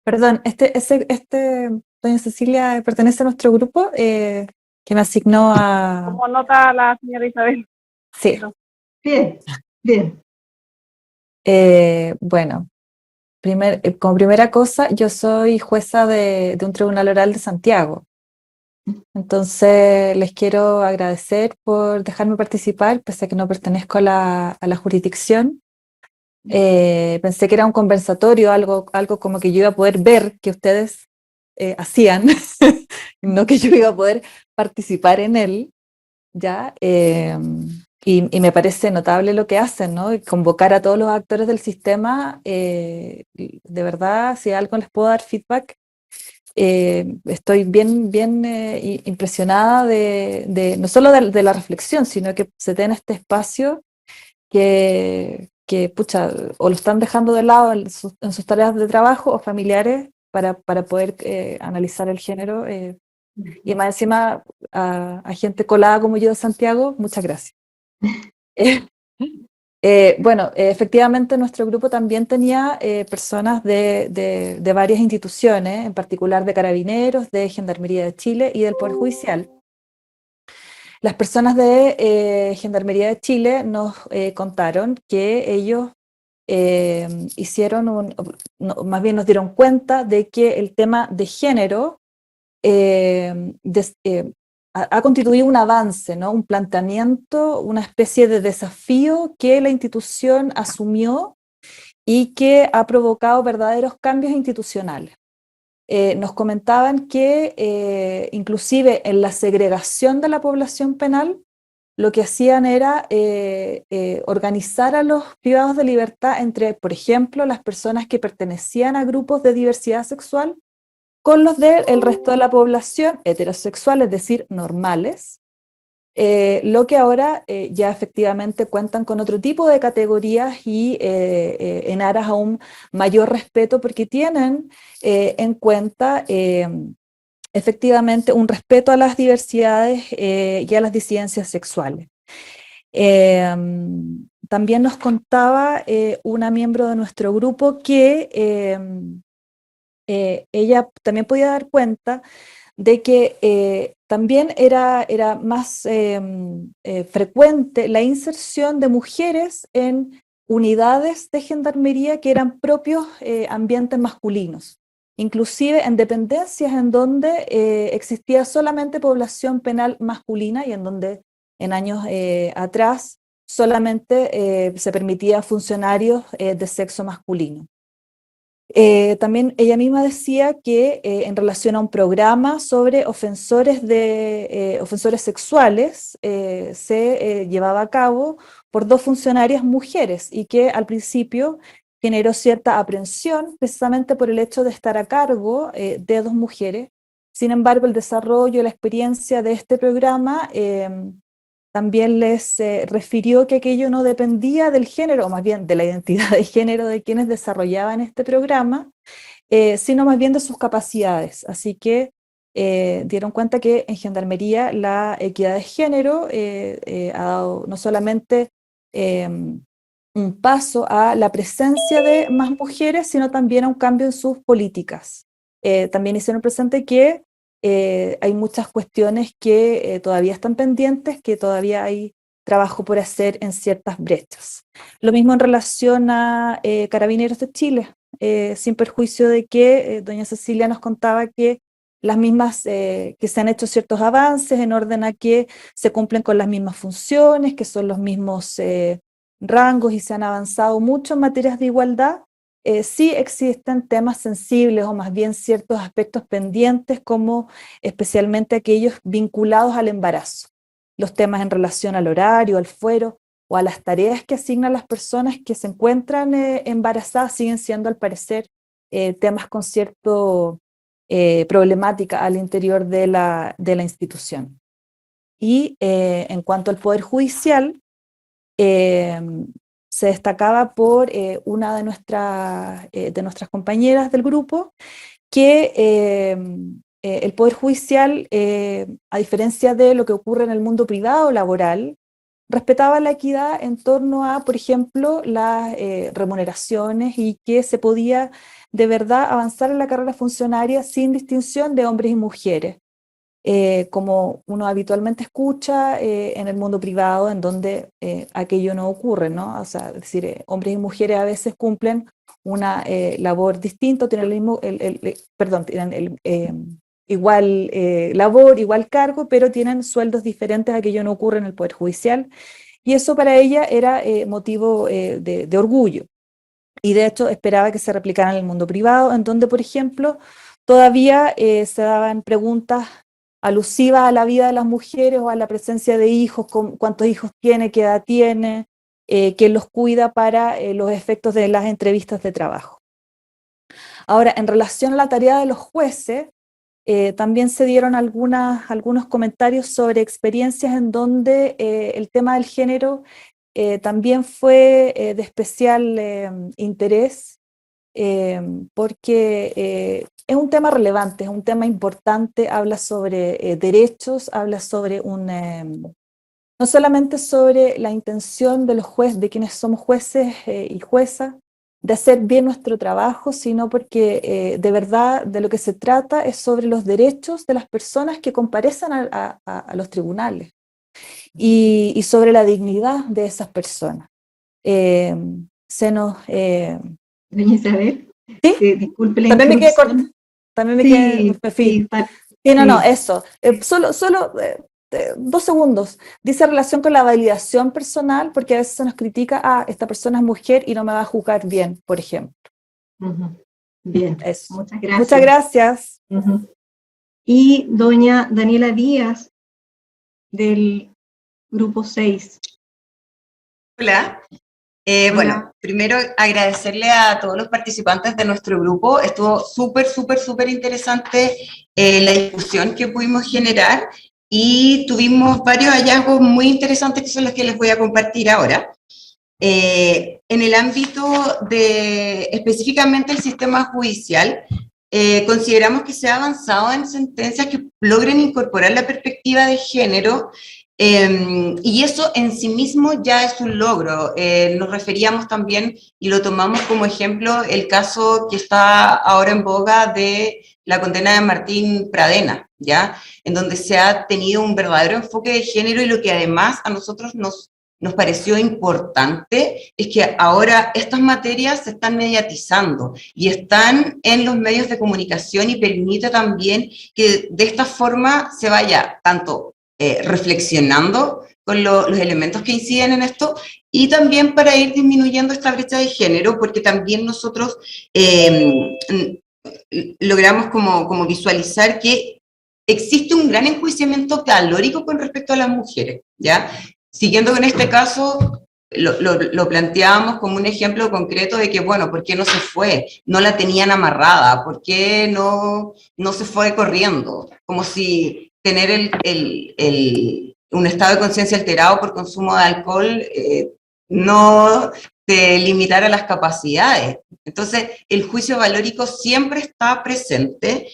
Perdón, doña Cecilia pertenece a nuestro grupo que me asignó a... Como nota la señora Isabel. Sí. Bien, bien. Bueno, como primera cosa, yo soy jueza de un tribunal oral de Santiago. Entonces, les quiero agradecer por dejarme participar, pese a que no pertenezco a la jurisdicción. Pensé que era un conversatorio, algo como que yo iba a poder ver que ustedes hacían, no que yo iba a poder participar en él, ¿ya? Y me parece notable lo que hacen, ¿no? Y convocar a todos los actores del sistema, de verdad, si algo les puedo dar feedback, estoy bien impresionada no solo de la reflexión, sino que se den este espacio que pucha, o lo están dejando de lado en sus tareas de trabajo o familiares para poder analizar el género. Y más encima a gente colada como yo de Santiago, muchas gracias. Bueno, efectivamente nuestro grupo también tenía personas de varias instituciones, en particular de Carabineros, de Gendarmería de Chile y del Poder Judicial. Las personas de Gendarmería de Chile nos contaron que ellos más bien nos dieron cuenta de que el tema de género ha constituido un avance, ¿no? Un planteamiento, una especie de desafío que la institución asumió y que ha provocado verdaderos cambios institucionales. Nos comentaban que inclusive en la segregación de la población penal, lo que hacían era organizar a los privados de libertad entre, por ejemplo, las personas que pertenecían a grupos de diversidad sexual con los del resto de la población heterosexual, es decir, normales, lo que ahora ya efectivamente cuentan con otro tipo de categorías y en aras a un mayor respeto, porque tienen en cuenta efectivamente un respeto a las diversidades y a las disidencias sexuales. También nos contaba una miembro de nuestro grupo que ella también podía dar cuenta de que también era más frecuente la inserción de mujeres en unidades de gendarmería que eran propios ambientes masculinos, inclusive en dependencias en donde existía solamente población penal masculina y en donde en años atrás solamente se permitía funcionarios de sexo masculino. También ella misma decía que en relación a un programa sobre ofensores sexuales se llevaba a cabo por 2 funcionarias mujeres y que al principio generó cierta aprensión precisamente por el hecho de estar a cargo de 2 mujeres. Sin embargo, el desarrollo y la experiencia de este programa también les refirió que aquello no dependía del género, o más bien de la identidad de género de quienes desarrollaban este programa, sino más bien de sus capacidades. Así que dieron cuenta que en Gendarmería la equidad de género ha dado no solamente un paso a la presencia de más mujeres, sino también a un cambio en sus políticas. También hicieron presente que hay muchas cuestiones que todavía están pendientes, que todavía hay trabajo por hacer en ciertas brechas. Lo mismo en relación a Carabineros de Chile, sin perjuicio de que doña Cecilia nos contaba que las mismas, que se han hecho ciertos avances en orden a que se cumplen con las mismas funciones, que son los mismos rangos y se han avanzado mucho en materias de igualdad. Sí existen temas sensibles o más bien ciertos aspectos pendientes, como especialmente aquellos vinculados al embarazo, los temas en relación al horario, al fuero o a las tareas que asignan las personas que se encuentran embarazadas siguen siendo al parecer temas con cierta problemática al interior de la institución. Y en cuanto al Poder Judicial, se destacaba por una de nuestras compañeras del grupo que el Poder Judicial, a diferencia de lo que ocurre en el mundo privado laboral, respetaba la equidad en torno a, por ejemplo, las remuneraciones y que se podía de verdad avanzar en la carrera funcionaria sin distinción de hombres y mujeres. Como uno habitualmente escucha en el mundo privado, en donde aquello no ocurre, ¿no? O sea, es decir, hombres y mujeres a veces cumplen una labor distinta, tienen el mismo, tienen igual labor, igual cargo, pero tienen sueldos diferentes, aquello no ocurre en el Poder Judicial, y eso para ella era motivo de orgullo. Y de hecho esperaba que se replicara en el mundo privado, en donde, por ejemplo, todavía se daban preguntas alusivas a la vida de las mujeres o a la presencia de hijos, cuántos hijos tiene, qué edad tiene, quién los cuida para los efectos de las entrevistas de trabajo. Ahora, en relación a la tarea de los jueces, también se dieron algunos comentarios sobre experiencias en donde el tema del género también fue de especial interés, porque es un tema relevante, es un tema importante, habla sobre derechos, habla sobre no solamente sobre la intención de los jueces, de quienes somos jueces y juezas, de hacer bien nuestro trabajo, sino porque de verdad de lo que se trata es sobre los derechos de las personas que comparecen a los tribunales y sobre la dignidad de esas personas. Se nos... Doña Isabel, ¿sí? Disculpe la también interrupción. me quedé no, eso. Solo 2 segundos. Dice relación con la validación personal, porque a veces se nos critica, esta persona es mujer y no me va a juzgar bien, por ejemplo. Bien, eso. muchas gracias. Muchas gracias. Y doña Daniela Díaz, del grupo 6. Hola. Hola. Bueno, primero agradecerle a todos los participantes de nuestro grupo. Estuvo súper interesante la discusión que pudimos generar y tuvimos varios hallazgos muy interesantes que son los que les voy a compartir ahora. En el ámbito de específicamente el sistema judicial, consideramos que se ha avanzado en sentencias que logren incorporar la perspectiva de género. Y eso en sí mismo ya es un logro. Nos referíamos también, y lo tomamos como ejemplo, el caso que está ahora en boga de la condena de Martín Pradena, ¿ya? En donde se ha tenido un verdadero enfoque de género, y lo que además a nosotros nos pareció importante es que ahora estas materias se están mediatizando y están en los medios de comunicación, y permite también que de esta forma se vaya tanto reflexionando con los elementos que inciden en esto, y también para ir disminuyendo esta brecha de género, porque también nosotros logramos como visualizar que existe un gran enjuiciamiento calórico con respecto a las mujeres, ¿ya? Siguiendo con este caso, lo planteábamos como un ejemplo concreto de que, bueno, ¿por qué no se fue? No la tenían amarrada, ¿por qué no se fue corriendo? Como si tener un estado de conciencia alterado por consumo de alcohol no te limitara las capacidades. Entonces, el juicio valórico siempre está presente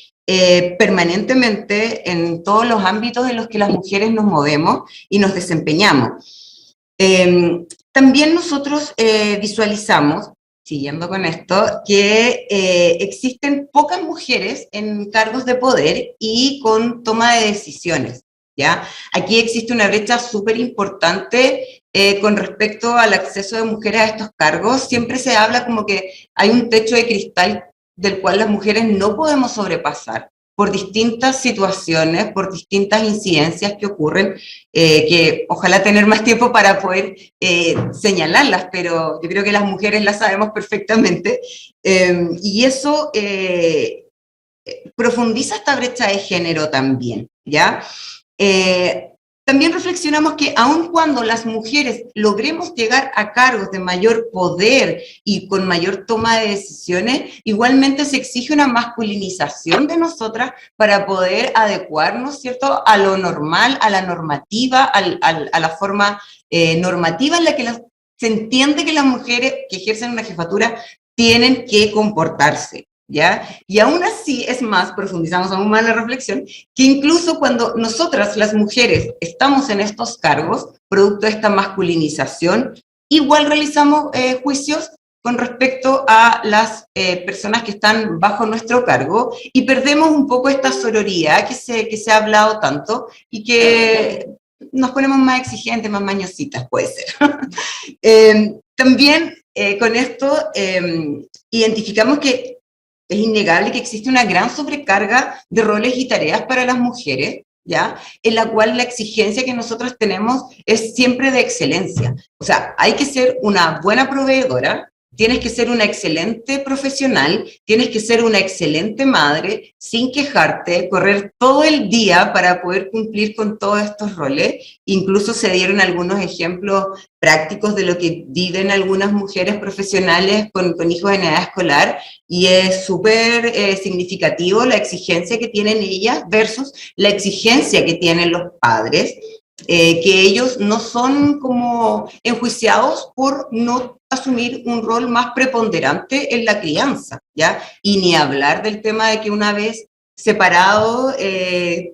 permanentemente en todos los ámbitos en los que las mujeres nos movemos y nos desempeñamos. También nosotros visualizamos, siguiendo con esto, que existen pocas mujeres en cargos de poder y con toma de decisiones, ¿ya? Aquí existe una brecha súper importante con respecto al acceso de mujeres a estos cargos. Siempre se habla como que hay un techo de cristal del cual las mujeres no podemos sobrepasar por distintas situaciones, por distintas incidencias que ocurren, que ojalá tener más tiempo para poder señalarlas, pero yo creo que las mujeres las sabemos perfectamente, y eso profundiza esta brecha de género también, ¿ya? También reflexionamos que aun cuando las mujeres logremos llegar a cargos de mayor poder y con mayor toma de decisiones, igualmente se exige una masculinización de nosotras para poder adecuarnos, ¿cierto?, a lo normal, a la normativa, a la forma normativa en la que se entiende que las mujeres que ejercen una jefatura tienen que comportarse, ¿ya? Y aún así, es más, profundizamos aún más la reflexión, que incluso cuando nosotras, las mujeres, estamos en estos cargos, producto de esta masculinización, igual realizamos juicios con respecto a las personas que están bajo nuestro cargo, y perdemos un poco esta sororidad que se ha hablado tanto, y que nos ponemos más exigentes, más mañositas, puede ser. También con esto identificamos que es innegable que existe una gran sobrecarga de roles y tareas para las mujeres, ¿ya? En la cual la exigencia que nosotros tenemos es siempre de excelencia. O sea, hay que ser una buena proveedora, tienes que ser una excelente profesional, tienes que ser una excelente madre, sin quejarte, correr todo el día para poder cumplir con todos estos roles. Incluso se dieron algunos ejemplos prácticos de lo que viven algunas mujeres profesionales con hijos en edad escolar, y es súper significativo la exigencia que tienen ellas versus la exigencia que tienen los padres, que ellos no son como enjuiciados por no asumir un rol más preponderante en la crianza, ¿ya? Y ni hablar del tema de que una vez separados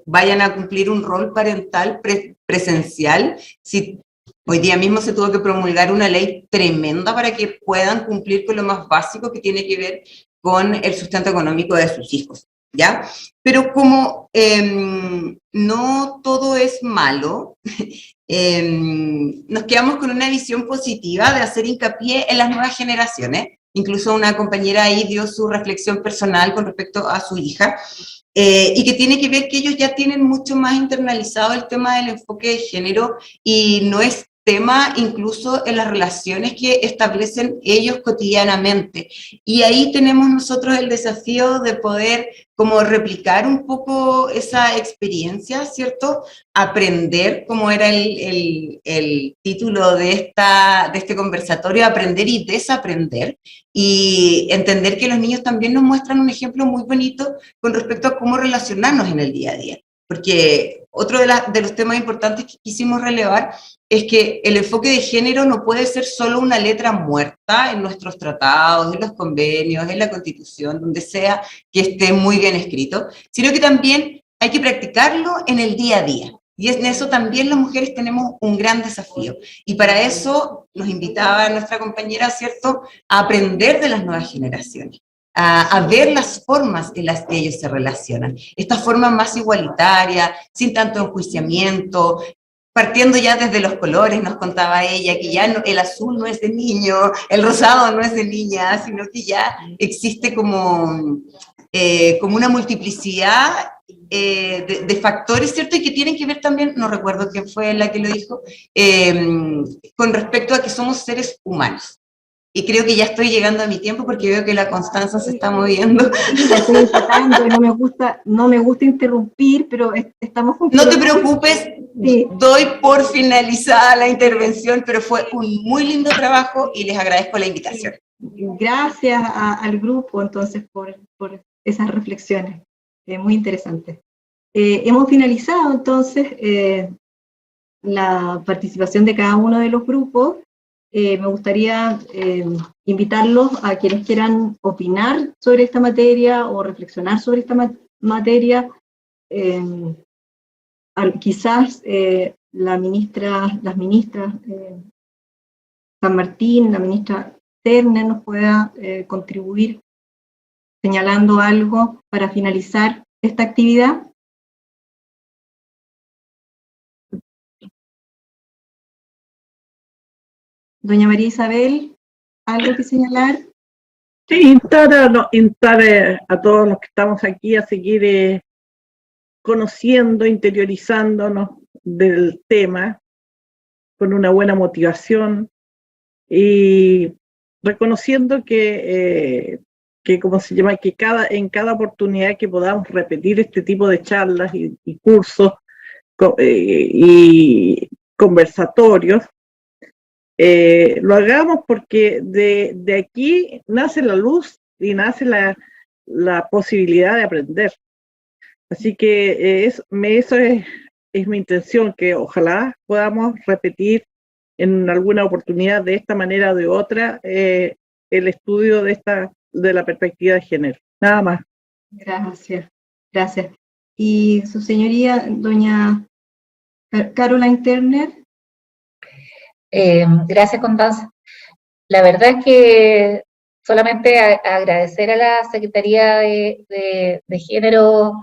vayan a cumplir un rol parental presencial. Si hoy día mismo se tuvo que promulgar una ley tremenda para que puedan cumplir con lo más básico que tiene que ver con el sustento económico de sus hijos, ¿ya? Pero como no todo es malo, nos quedamos con una visión positiva de hacer hincapié en las nuevas generaciones. Incluso una compañera ahí dio su reflexión personal con respecto a su hija, y que tiene que ver que ellos ya tienen mucho más internalizado el tema del enfoque de género, y no es tema incluso en las relaciones que establecen ellos cotidianamente. Y ahí tenemos nosotros el desafío de poder como replicar un poco esa experiencia, ¿cierto? Aprender, como era el título de este conversatorio, aprender y desaprender, y entender que los niños también nos muestran un ejemplo muy bonito con respecto a cómo relacionarnos en el día a día. Porque otro de los temas importantes que quisimos relevar es que el enfoque de género no puede ser solo una letra muerta en nuestros tratados, en los convenios, en la Constitución, donde sea que esté muy bien escrito, sino que también hay que practicarlo en el día a día. Y en eso también las mujeres tenemos un gran desafío. Y para eso nos invitaba nuestra compañera, ¿cierto?, a aprender de las nuevas generaciones, a ver las formas en las que ellos se relacionan. Esta forma más igualitaria, sin tanto enjuiciamiento, partiendo ya desde los colores. Nos contaba ella que ya no, el azul no es de niño, el rosado no es de niña, sino que ya existe como una multiplicidad de factores, ¿cierto? Y que tienen que ver también, no recuerdo quién fue la que lo dijo, con respecto a que somos seres humanos. Y creo que ya estoy llegando a mi tiempo porque veo que la Constanza se está moviendo. Estoy empatando y no me gusta interrumpir, pero estamos... No te preocupes, sí. Doy por finalizada la intervención, pero fue un muy lindo trabajo y les agradezco la invitación. Gracias al grupo, entonces, por esas reflexiones. Muy interesantes. Hemos finalizado, entonces, la participación de cada uno de los grupos. Me gustaría invitarlos a quienes quieran opinar sobre esta materia o reflexionar sobre esta materia. Quizás las ministras San Martín, la ministra Turner nos pueda contribuir señalando algo para finalizar esta actividad. Doña María Isabel, ¿algo que señalar? Sí, instar a todos los que estamos aquí a seguir conociendo, interiorizándonos del tema con una buena motivación y reconociendo que ¿cómo se llama? Que en cada oportunidad que podamos repetir este tipo de charlas y cursos y conversatorios, lo hagamos porque de aquí nace la luz y nace la posibilidad de aprender. Así que eso es mi intención, que ojalá podamos repetir en alguna oportunidad de esta manera o de otra el estudio de la perspectiva de género. Nada más. Gracias. Y su señoría, doña Caroline Turner. Gracias, Constanza. La verdad es que solamente agradecer a la Secretaría de Género,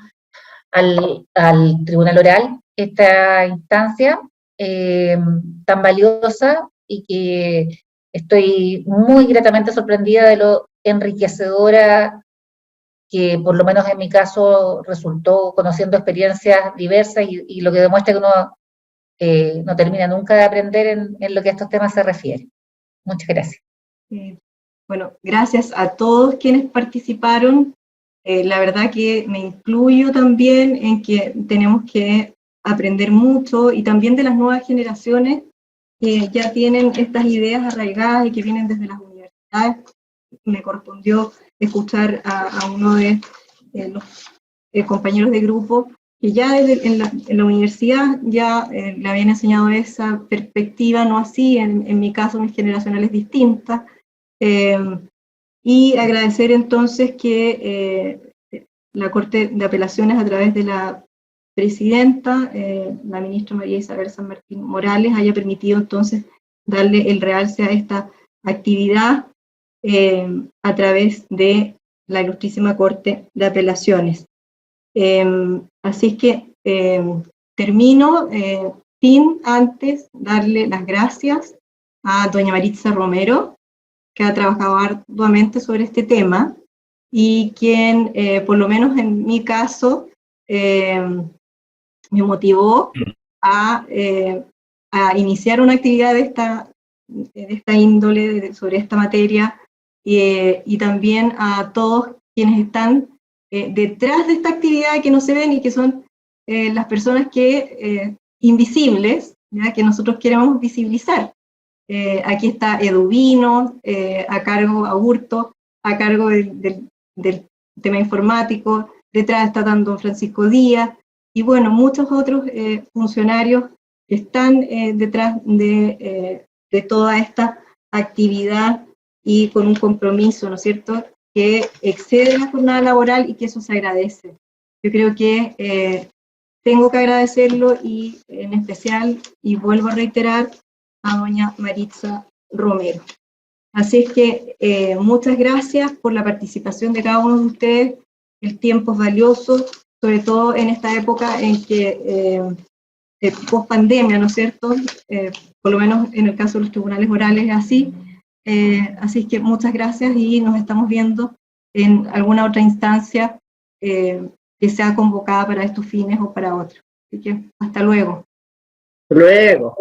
al Tribunal Oral, esta instancia tan valiosa, y que estoy muy gratamente sorprendida de lo enriquecedora que por lo menos en mi caso resultó conociendo experiencias diversas y lo que demuestra que uno no termina nunca de aprender en lo que a estos temas se refiere. Muchas gracias. Bueno, gracias a todos quienes participaron. La verdad que me incluyo también en que tenemos que aprender mucho y también de las nuevas generaciones que ya tienen estas ideas arraigadas y que vienen desde las universidades. Me correspondió escuchar a uno de los compañeros de grupo que ya en la universidad ya le habían enseñado esa perspectiva, no así, en mi caso mi generacional es distinta. Y agradecer entonces que la Corte de Apelaciones a través de la presidenta, la ministra María Isabel San Martín Morales, haya permitido entonces darle el realce a esta actividad a través de la Ilustrísima Corte de Apelaciones. Así es que termino sin antes darle las gracias a doña Maritza Romero, que ha trabajado arduamente sobre este tema y quien, por lo menos en mi caso, me motivó a iniciar una actividad de esta índole, sobre esta materia, y también a todos quienes están detrás de esta actividad que no se ven y que son las personas que invisibles, ¿ya? Que nosotros queremos visibilizar. Aquí está Eduvino, a cargo Aburto, a cargo del tema informático, detrás está don Francisco Díaz, y bueno, muchos otros funcionarios que están detrás de toda esta actividad y con un compromiso, ¿no es cierto?, que excede la jornada laboral y que eso se agradece. Yo creo que tengo que agradecerlo y en especial, y vuelvo a reiterar, a doña Maritza Romero. Así es que muchas gracias por la participación de cada uno de ustedes. El tiempo es valioso, sobre todo en esta época en que post pandemia, ¿no es cierto? Por lo menos en el caso de los tribunales orales es así. Así es que muchas gracias y nos estamos viendo en alguna otra instancia que sea convocada para estos fines o para otros. Así que hasta luego. Luego.